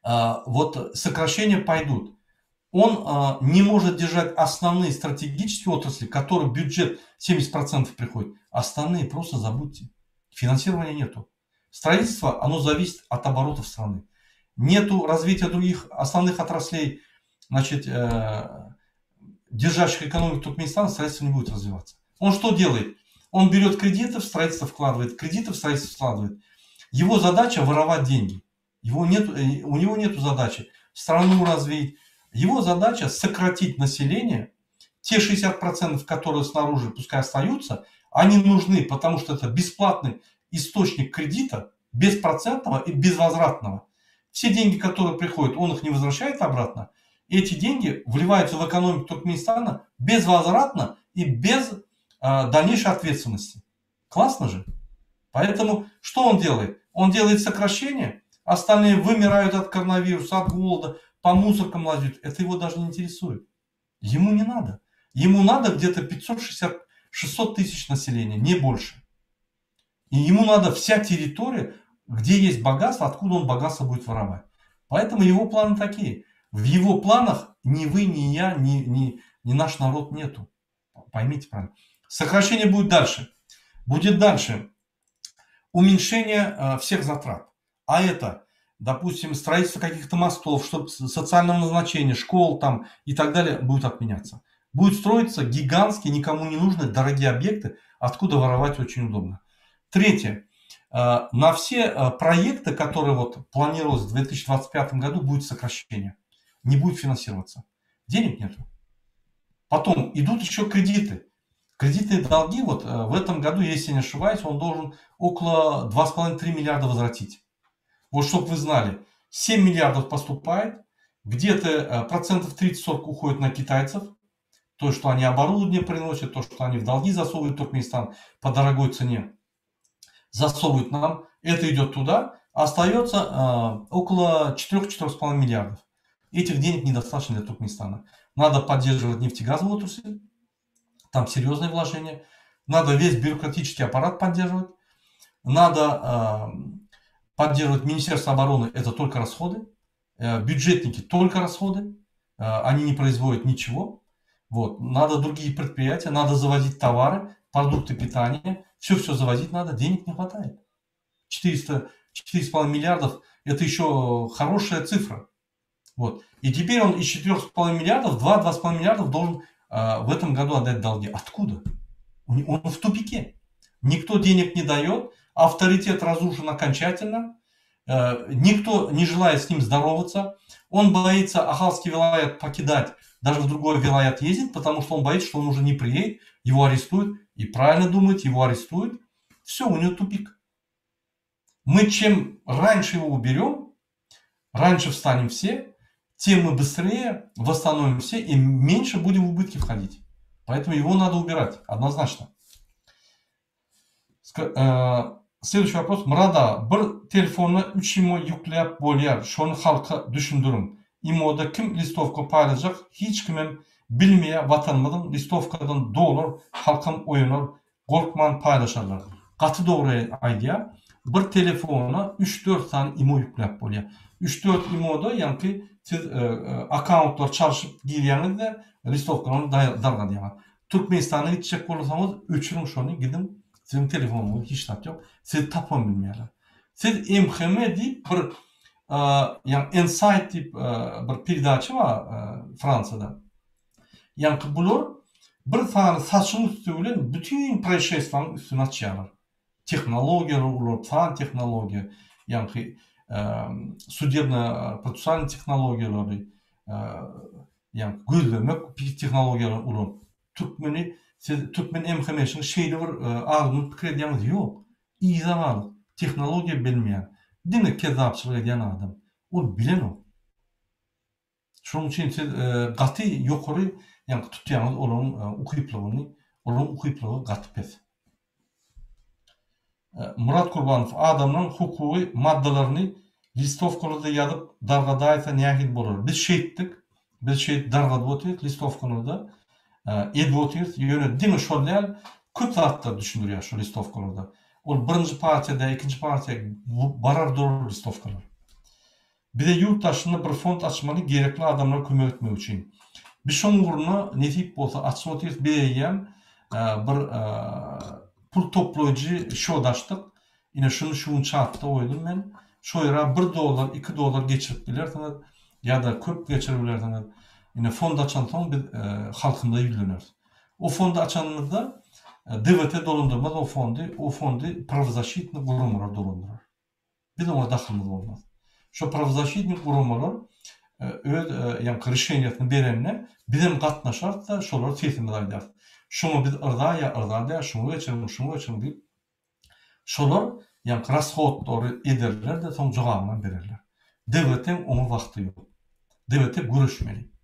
вот сокращения пойдут. Он не может держать основные стратегические отрасли, которые бюджет 70% приходит. Остальные просто забудьте. Финансирования нету. Строительство, оно зависит от оборотов страны. Нету развития других основных отраслей, значит, держащих экономику Туркменистана, строительство не будет развиваться. Он что делает? Он берет кредиты, в строительство вкладывает, кредиты в строительство вкладывает. Его задача воровать деньги. У него нет задачи страну развить. Его задача сократить население. Те 60%, которые снаружи, пускай остаются, они нужны, потому что это бесплатный источник кредита, беспроцентного и безвозвратного. Все деньги, которые приходят, он их не возвращает обратно. Эти деньги вливаются в экономику Туркменистана безвозвратно и без дальнейшей ответственности. Классно же? Поэтому что он делает? Он делает сокращение, остальные вымирают от коронавируса, от голода, по мусоркам лазят. Это его даже не интересует. Ему не надо. Ему надо где-то 560-600 тысяч населения, не больше. И ему надо вся территория, где есть богатство, откуда он богатство будет воровать. Поэтому его планы такие. В его планах ни вы, ни я, ни наш народ нету. Поймите правильно. Сокращение будет дальше. Будет дальше уменьшение всех затрат. А это, допустим, строительство каких-то мостов, чтобы социального назначения, школ там и так далее будет отменяться. Будет строиться гигантские, никому не нужные, дорогие объекты, откуда воровать очень удобно. Третье. На все проекты, которые вот планировалось в 2025 году, будет сокращение. Не будет финансироваться. Денег нету. Потом идут еще кредиты. Кредитные долги вот в этом году, если не ошибаюсь, он должен около 2,5-3 миллиарда возвратить. Вот чтобы вы знали, 7 миллиардов поступает, где-то процентов 30-40 уходит на китайцев, то, что они оборудование приносят, то, что они в долги засовывают в Туркменистан по дорогой цене, засовывают нам, это идет туда, а остается около 4-4,5 миллиардов. Этих денег недостаточно для Туркменистана. Надо поддерживать нефтегазовую отрасль, там серьезные вложения. Надо весь бюрократический аппарат поддерживать. Надо поддерживать Министерство обороны, это только расходы. Бюджетники только расходы. Они не производят ничего. Вот. Надо другие предприятия, надо завозить товары, продукты питания. Все завозить надо, денег не хватает. 4,5 миллиардов это еще хорошая цифра. Вот. И теперь он из 4,5 миллиардов, 2-2,5 миллиардов должен в этом году отдать долги. Откуда? Он в тупике. Никто денег не дает, авторитет разрушен окончательно, никто не желает с ним здороваться. Он боится Ахалский вилаят покидать, даже в другой вилаят ездить, потому что он боится, что он уже не приедет, его арестуют. И правильно думает, его арестуют. Все, у него тупик. Мы чем раньше его уберем, раньше встанем все, тем мы быстрее восстановимся и меньше будем в убытки входить. Поэтому его надо убирать, однозначно. Следующий вопрос. Murada, bir telefonu 3 imo yükleyip bolýar. Şonu halka düşündürün. İmoda kim listovka paylaşacak? Hiç kimim bilmeye vatanmadan listovkadan doğulur, halkam oyunur, korkman paylaşarlar. Katı doğru idea. Bir telefona 3-4 tane imo yükleyip bolýar. 3-4 imoda yani siz accountlar çalışıp girýänizde listovkany dargadýar. Türkmenistana gitjek bolsaňyz öçürün şonu gidin. Sizin telefonunuz hiç tat yok. Siz tapam bilmeýärler. Siz MHM diýip bir yani Insight diýip bir perdaça var Fransada. Yani bular bir tane saçın üstü bilen bütün proşeslerin üstüne açýarlar. Технологиялар ular, fan технология, yani судебно-процессуальный технологиялary, yani gözlemek технологиялар ular. Türkmen MHM'nin şeyli bir ağzını pikir edýäňiz ýok. İzahalyk, tehnologiýa bilmeýän, diňe kezapçylyk edýän adam. Ol bilen o. Şonuň üçin siz gaty ýokary ýa-ni tutýaňyz olaryň ukyplygyny, olaryň ukyplygy gaty pes. Murat Kurbanow, adamyň hukuky maddalaryny listovkalarda ýazyp dargadaýsa nähil bolar? Biz şeýitdik. Biz şeýit dargada otýar listovkalarda. Edwoters yönü diňe şollar köp zatlar düşündürýär şu listovkalarda. Ol birinji partiýada, ikinji partiýa barar durur listovkalar. Bir de yurttaşyna bir fond açmaly gerekli adamlara kömek etmek üçin. Biz şoň uruna nesip bolsa açyp otyrys beýän bir pul toplaýjy şow açdyk. Ine şunu şunça atda oýdum men. Şo ýere $1, $2 geçirip bilersiňiz ýa-da köp geçirip bilersiňiz. Yine fond açan soň biz halkymda ýüzleneriz. O fondu açanymyzda DVT dolandırmaz o fondu pravozащитный gurumlar dolandyrar. Biz ona dahylymyz bolmaz. Şo pravozащитный gurumlar öz ýa-ni решениýasyny berenne bizem gatnaşar da şolar sesini aýdar. Şunu biz ırda, şunu geçirin diýip şolar ýa-ni rashodlary ederler de soň jogabyny bererler. DVT onu wagty ýok. DVT görüşmeli.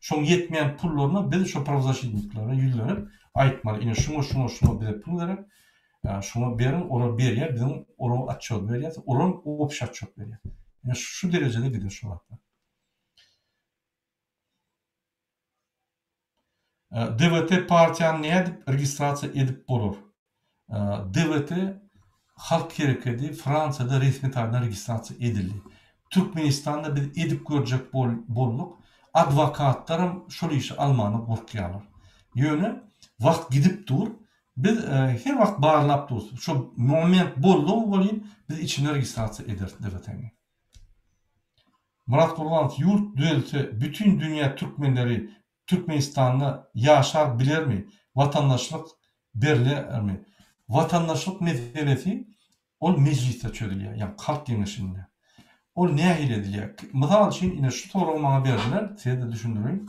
Şoň yetmeýän pullaryny biz şo pravozащитниклere ýüzlenip aýtmaly. Ine şunu bize pul berip, şunu berin, olar berýär, bizim onu atçyp berýär, olar opşy atçyp berýär. Ine şu derejede gider şu wagtda. DVT partiýany näme dip registrasiýa edip bolar? DVT halk hereketi Fransada resmi taýdan registrasiýa edildi. Türkmenistanda biz edip görjek bolduk. Advokatlarım şol işi almany gorkýarlar. Ýöne wagt gidip dur. Biz her wagt barlap durýar. Şo moment boldy bolýan biz içine registrasiýa ederdik DVT'ni. Murat Kurbanow, yurt düzelse bütün dünya Türkmenleri Türkmenistan'da yaşar biler mi? Vatandaşlık berler mi? Vatandaşlık meselesi ol mecliste çözülýär. Yani halk kengeşinde. Ol nähil edilýär? Mysal üçin ine şu soragy maňa berdiler, size de düşündüreyim.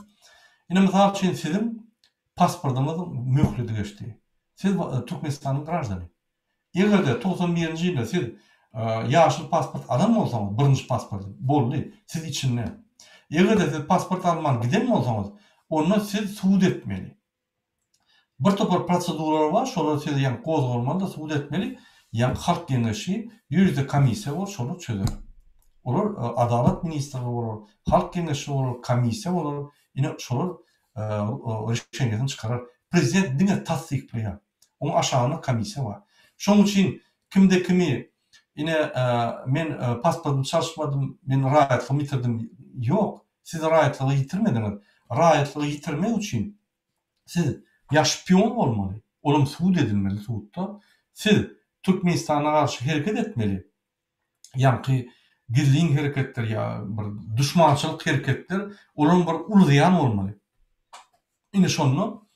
Ine mysal üçin sizin pasportuňyz möhürli geçdi. Siz Türkmenistanyň grajdany. Egerde 91-nji ýylda siz ýaşyl pasport adam bolsaňyz, birinji pasport boldy, siz içinde. Egerde siz pasport alman giden bolsaňyz, onu siz suud etmeli. Bir topar proseduralar var, şolar siz ýa-ni gozgalmaly, suud etmeli. Ýa-ni halk kengeşi, ýüzde komissiýa bol, şonu çözer. Olar adalet ministri bolar, halk kengeşi bolar, komissiýa bolar, ine şolar reşeniýasyny çykarar. Prezident diňe tasdikleýär. Onuň aşagyna komissiýa bar. Şoň üçin kimde kimi ine men pasportum çalışmadym, men raýatlygy yitirdim. Yok, siz raýatlygy yitirmediňiz. Raýatlygy yitirmek üçin siz ya şpion bolmaly, olum suud edilmeli suudda. Siz Türkmenistana garşy hereket etmeli. Ýa-ni gizliň hereketler ya bir düşmançylyk hereketler olaryň bir uluzýan bolmaly. Ine şonu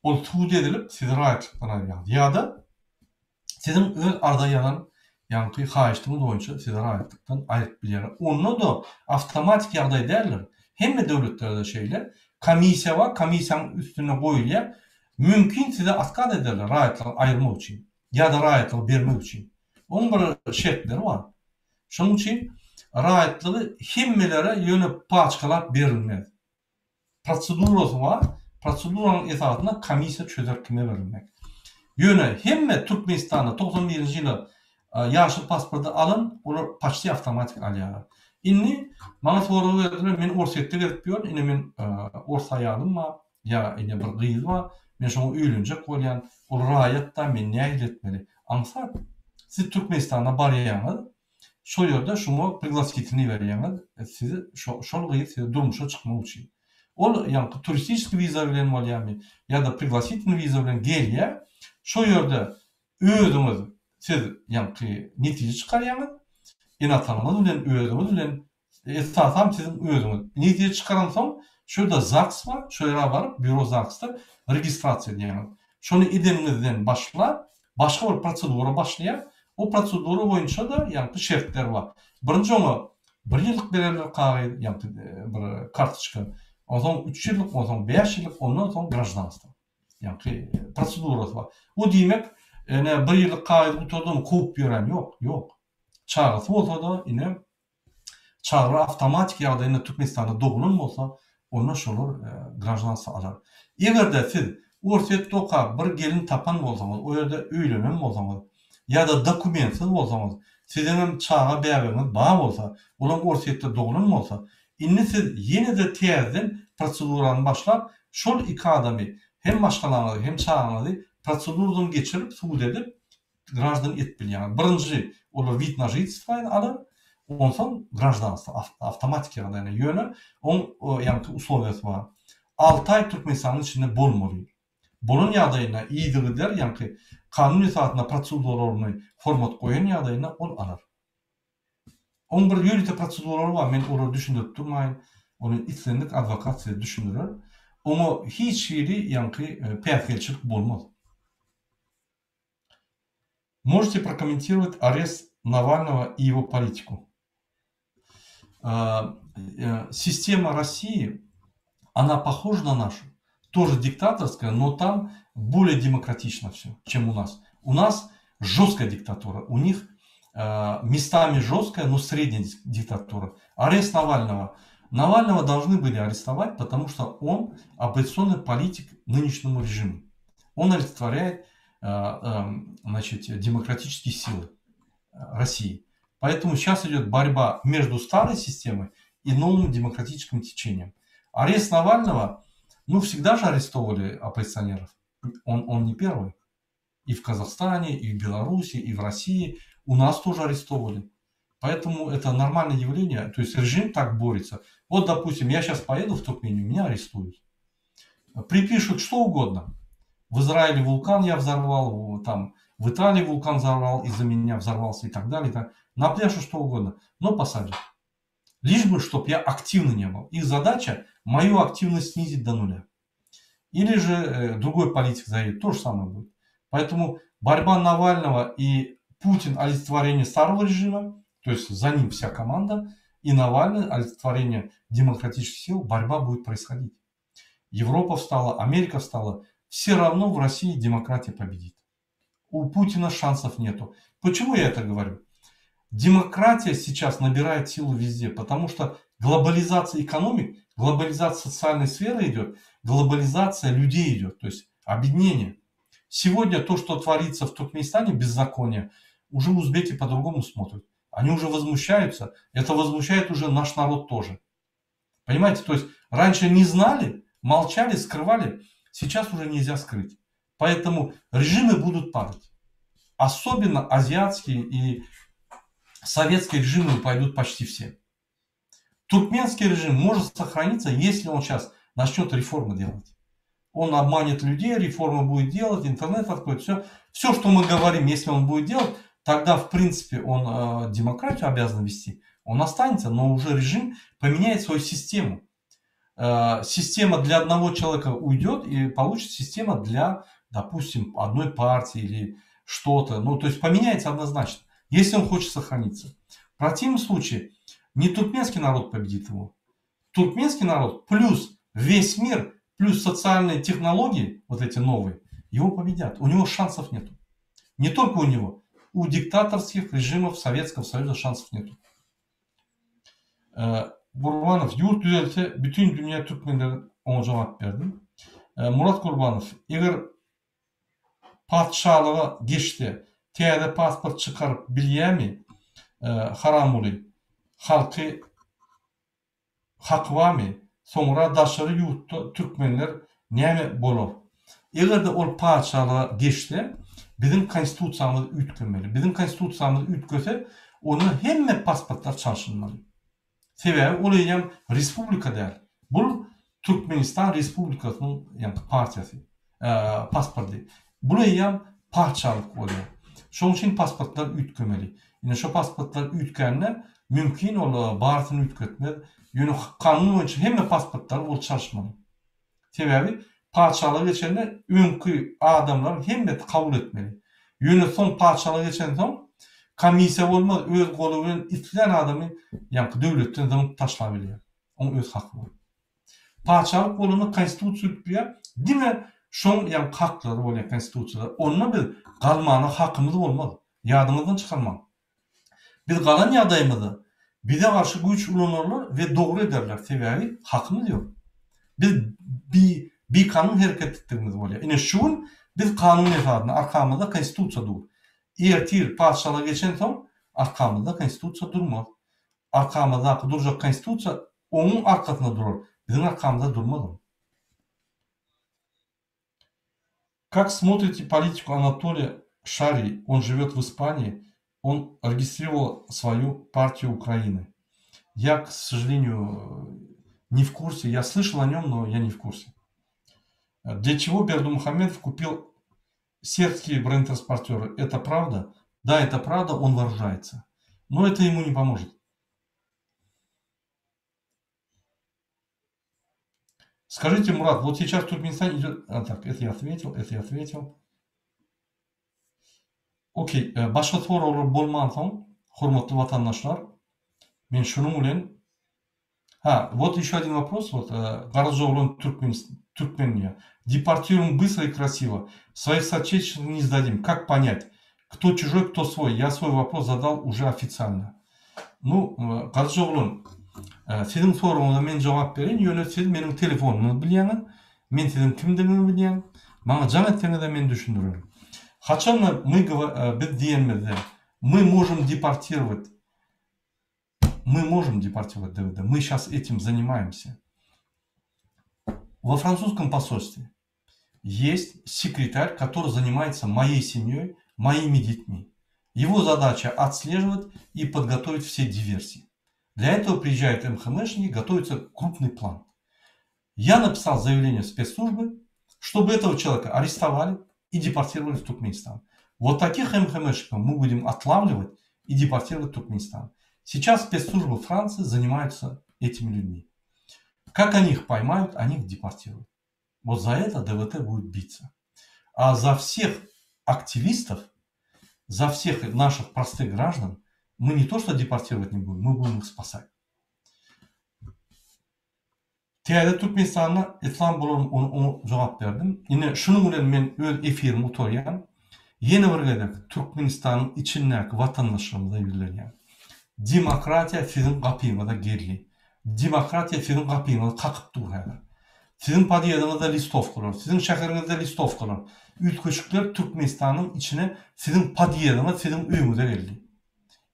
ol suud edilip siz raýatlykdan aýrýar. Ýa-da sizin öz arda ýalan ýa-ni haýyşdyňyz boýunça siz raýatlykdan aýryp bilýär. Onu da awtomatik ýagdaý derler. Hemme döwletlerde şeýle komissiýa bar, komissiýanyň üstüne goýulýar. Mümkin size askat ederler raýatlygy aýyrmak üçin ýa-da raýatlygy bermek üçin. Onun bir şertleri var. Şunun için rahatlığı himmelere yönü paçkalar verilmez. Prosedurası var. Proseduranın esasında komissiya çözerkime verilmek. Yönü himme Türkmenistan'da 91 yılı yaşlı pasportu alın, onu paçti avtomatik alıyor. İnni bana soru verdiler, men orsette gelip inni men ors ayalım ma ya inni bir kıyız var. Men şonu öylünce koyan, o rahatda men ne etmeli? Ansat, siz Türkmenistan'da barıyanız, şu yerde şunu пригласительный verýäňiz, sizi şol gyýyp sizi durmuşa çykmak üçin. Ol ýa-ni turistik viza bilen bolýarmy, ýa-da пригласительный viza bilen gelýär. Şu yerde özüňiz siz ýa-ni netije çykarýaňyz, enatanymyz bilen özüňiz bilen esasam sizin özüňiz. Netije çykaran soň şurada ZAGS var, şu ýere baryp büro ZAGS'ta registrasiýa edýäňiz. Şonu edeningizden başlap, başga bir prosedura başlaýar. O prosedura boyunça da ýa-ni şertler var. Birinji onu 1 ýyllyk bererler kagaýdy, ýa-ni bir kartoçka. Ondan 3 ýyllyk, ondan 5 ýyllyk, ondan soň graždanstvo. Ýa-ni prosedurasy var. O diýmek, ene 1 ýyllyk kagaýdy guturdan kopup ýören ýok, ýok. Çağrysy bolsa da ine çağrı avtomatik ýa-da ine Türkmenistanda dogulun bolsa, onda şolar graždanstvo alar. Egerde siz orsetde okap bir gelin tapan bolsaňyz, o ýerde öýlenen bolsaňyz, ya da dokumentsiz bolsaňyz, sizin çağa bäbiniz bar bolsa, olam orsetde dogulun bolsa, inni siz ýene-de täzeden prosedurany başlap, şol iki adamy hem başgalaryny hem çağanyňy proseduradan geçirip subut edip graždan etbilýär. Birinji olar wid na жительство alar, ondan soň graždanstvo avtomatik ýagdaýyna ýöne, on ýa-ni условиясы var. 6 ay Türkmenistanyň içinde bolmaly. Bunun ýagdaýyna ýygydylar, ýa-ni kanun esasında proseduralaryny format goýan ýagdaýyna ol alar. On bir ýürüte proseduralary var, men olary düşündirip durmaýyn. Onu islendik advokat size düşündirer. Onu hiç biri ýa-ni päsgelçilik bolmaz. Можете прокомментировать арест Навального и его политику? Система России, она похожа на нашу. Тоже диктаторская, но там более демократично все, чем у нас. У нас жесткая диктатура, у них местами жесткая, но средняя диктатура. Арест Навального. Навального должны были арестовать, потому что он оппозиционный политик нынешнему режиму. Он олицетворяет демократические силы России. Поэтому сейчас идет борьба между старой системой и новым демократическим течением. Арест Навального, всегда же арестовывали оппозиционеров. Он не первый. И в Казахстане, и в Беларуси, и в России. У нас тоже арестовывали. Поэтому это нормальное явление. То есть режим так борется. Вот, допустим, я сейчас поеду в Туркмению, меня арестуют. Припишут что угодно. В Израиле вулкан я взорвал, там в Италии вулкан взорвал, из-за меня взорвался и так далее. На пляже что угодно, но посадят. Лишь бы, чтобы я активно не был. Их задача мою активность снизить до нуля. Или же другой политик заедет, то же самое будет. Поэтому борьба Навального и Путин олицетворение старого режима, то есть за ним вся команда, и Навальный олицетворение демократических сил, борьба будет происходить. Европа встала, Америка встала. Все равно в России демократия победит. У Путина шансов нету. Почему я это говорю? Демократия сейчас набирает силу везде, потому что глобализация экономик, глобализация социальной сферы идет, глобализация людей идет, то есть объединение. Сегодня то, что творится в Туркменистане, беззаконие, уже узбеки по-другому смотрят. Они уже возмущаются, это возмущает уже наш народ тоже. Понимаете, то есть раньше не знали, молчали, скрывали. Сейчас уже нельзя скрыть. Поэтому режимы будут падать. Особенно азиатские и советские режимы пойдут почти все. Туркменский режим может сохраниться, если он сейчас начнет реформы делать. Он обманет людей, реформы будет делать, интернет откроет, все. Все, что мы говорим, если он будет делать, тогда, в принципе, он демократию обязан вести. Он останется, но уже режим поменяет свою систему. Система для одного человека уйдет и получится система для, допустим, одной партии или что-то. То есть поменяется однозначно, если он хочет сохраниться. В противном случае не туркменский народ победит его. Туркменский народ плюс весь мир, плюс социальные технологии, вот эти новые, его победят. У него шансов нету. Не только у него, у диктаторских режимов Советского Союза şansов nету. Gurbanov, yurt düzelse bütün dünya Türkmenleri ona cevap verdim. Murat Gurbanov, eğer padşalığa geçti, teyade pasport çıkarıp bilyemi, haramuli, halkı hak var mı? Sonra daşarı yurtta Türkmenler neyme bolor? Eğer de ol padşalığa geçti, bizim konstitutsiyamızı ütkömeli. Bizim konstitutsiyamızı ütköse, onu hemme pasportlar çalışılmalı. Sebebi olayım respublika değil. Bu Türkmenistan Respublikasının yani partiyası, pasportu. Bulayım parçalık oluyor. Şunun için pasportlar ütkömeli. Yine şu pasportlar ütkenler mümkün olur bağırtını ütkötmez. Yani kanun boyunca hem pasportlar ol çalışmalı. Sebebi parçalığa geçenler önkü adamlar hem de kabul etmeli. Yani son parçalığa geçen son komisya olmaz, öz kolu bilen isteyen adamı yani devletten zaman taşlayabiliyor. Onun öz hakkı var. Parçalık olunu konstitusiya ütüyor. Değil mi? Şun yani hakları oluyor konstitusiyada. Onunla bir kalmana hakkımız olmaz. Yadımızdan çıkarmam. Biz kalan yadayımızı bize karşı güç ulanırlar ve doğru ederler. Sebebi hakkımız yok. Biz bir kanun hareket ettiğimiz oluyor. Yani şun biz kanun efadını arkamızda konstitusiya dur. Ertir padşalığa geçen son arkamızda konstitusiya durmaz. Arkamızda duracak konstitusiya onun arkasında durur. Bizim arkamızda durmaz. Как смотрите политику Анатолия Шарии? Он живет в Испании. Он регистрировал свою партию Украины. Я, к сожалению, не в курсе. Я слышал о нем, но я не в курсе. Для чего Бердымухамедов купил сербские бронетранспортеры? Это правда? Да, это правда, он вооружается. Но это ему не поможет. Скажите, Мурат, вот сейчас в Туркменистане идет... так, это я ответил. Okey, başka sorular bolman son, hurmatly vatandaşlar. Men şunun bilen вот еще один вопрос. Вот, Гаражоглон Туркмения. Депортируем быстро и красиво. Своих соотечественников не сдадим. Как понять, кто чужой, кто свой? Я свой вопрос задал уже официально. Ну, Гаражоглон, sizin sorunuza men cevap bereyim. Yöne siz benim telefonumu bilýäňiz. Men sizin kimdiginizi bilýän. Maňa jaň etdiňizde men düşündürüyorum. Haçanla biz diýenmizde мы можем депортировать. Мы можем депортировать ДВД. Мы сейчас этим занимаемся. Во французском посольстве есть секретарь, который занимается моей семьей, моими детьми. Его задача отслеживать и подготовить все диверсии. Для этого приезжают МХМшники, готовится крупный план. Я написал заявление в спецслужбы, чтобы этого человека арестовали и депортировали в Туркменистан. Вот таких МХМшников мы будем отлавливать и депортировать в Туркменистан. Сейчас спецслужбы Франции занимаются этими людьми. Как они их поймают, они их депортируют. Вот за это ДВТ будет биться. А за всех активистов, за всех наших простых граждан мы не то что депортировать не будем, мы будем их спасать. Teyade Türkmenistan'a İslam bolum onu cevap verdim. Yine şunu bilen men öz efirim utoryan. Yeni bir gedek Türkmenistan'ın içindeki vatandaşlarımıza bildirýän. Demokratiya sizin kapyňyzda gerli. Demokratiya sizin kapyňyzda kakyp durýar. Sizin padiýadyňyzda listovkalar, sizin şäheriňizde listovkalar. Ütköşükler Türkmenistan'ın içine sizin padiýadyňyza, sizin öýüňize geldi.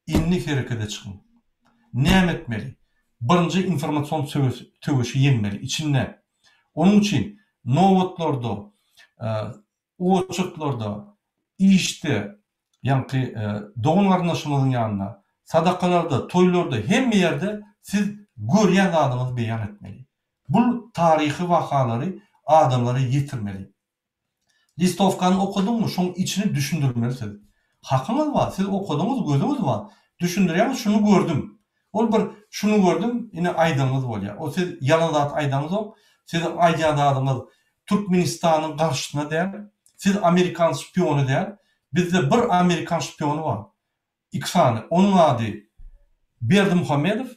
İnlik herekete çıkın. Ne etmeli? Birinci informasyon töweşi yenmeli. İçinde. Onun için nowotlarda, oçuklarda, işte, yani doğum arnaşymyzyň ýanyna, sadakalarda, toylarda, hemme yerde siz görýän adamyňyzy beýan etmeli. Bu tarihi wakalary adamlara ýetirmeli. Listovkany okudyňmy, şoň içini düşündirmeli. Hakyňyz var, siz okudyňyz, gözüňiz var. Düşündirýäňiz, şunu gördüm. Ol bir şunu gördüm, yine aýdanyňyz bolýar. O siz ýalan zat aýdanyňyz ok. Siz aýdýan adamyz Türkmenistanyň garşysyna däl. Siz Amerikan spionu däl. Bizde bir Amerikan spionu var. İksany. Onun ady Berdimuhamedov.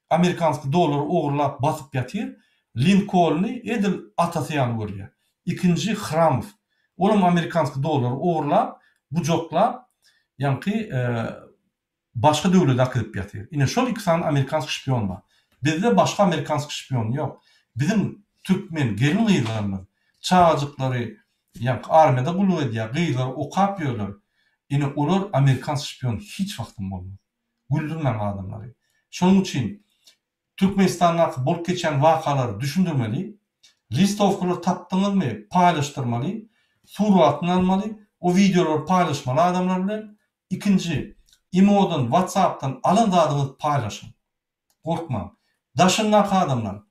Amerikanski dolar ogurlap basyp ýatyr. Lincoln'y edil atasyany görýär. İkinji Hramov. Olam Amerikanski dolar ogurlap, bujoklap Ýani başga döwlete akıp ýatyr. Ine şol ikisany amerikansk şpion bar. Bizde başga amerikansk şpion ýok. Bizim türkmen gelin gyzlarymyz, çağajyklary ýa armiyada gulu edýär, gyzlar okap ýörler. Ine olar amerikansk şpion hiç wagtym bolmaz. Güldürmän adamlary. Şonuň üçin Türkmenistanda bolup geçen wakalary düşündirmeli. Listovkalar tapdyňyzmy paýlaşdyrmaly, suratını almaly, o videoları paýlaşmaly adamlar bilen. İkinci, imodan, WhatsApp'tan alındadyňyz paýlaşyň. Korkmaň. Daşyndaky adamlar.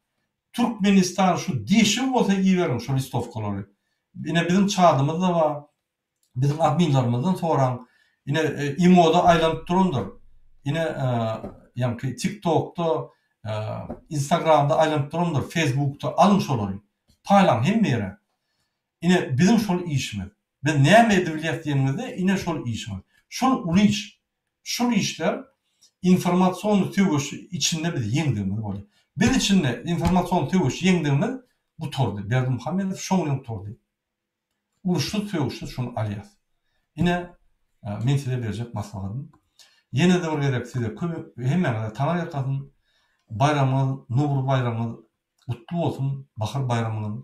Türkmenistan şu dişi bolsa giýerim şu listovkalary. Ine bizim çağdymyz da bar. Bizim adminlarymyzdan soran ine imoda aýlanyp durundur. Ine ýani TikTok'ta, Instagram'da aýlanyp durundur, Facebook'ta alın şolary. Paýlan hemme ýere. Ine bizim şol işimiz. Biz näme edebilýär diýenimizde ine şol işimiz. Şol uly iş. Şol işler informasiýony töwüş içinde biz ýeňdigimiz bolýar. Biz içinde informasiýony töwüş ýeňdigimiz bu tordy. Berdimuhammedow şoňyň tordy. Uruşlu töwüşli şonu alýar. Ine men size berjek maslahatym. Ýene de bir gerek size köp hemme tanar ýakasyn bayramyňyz, Nowruz bayramyňyz gutly bolsun. Bahar bayramynyň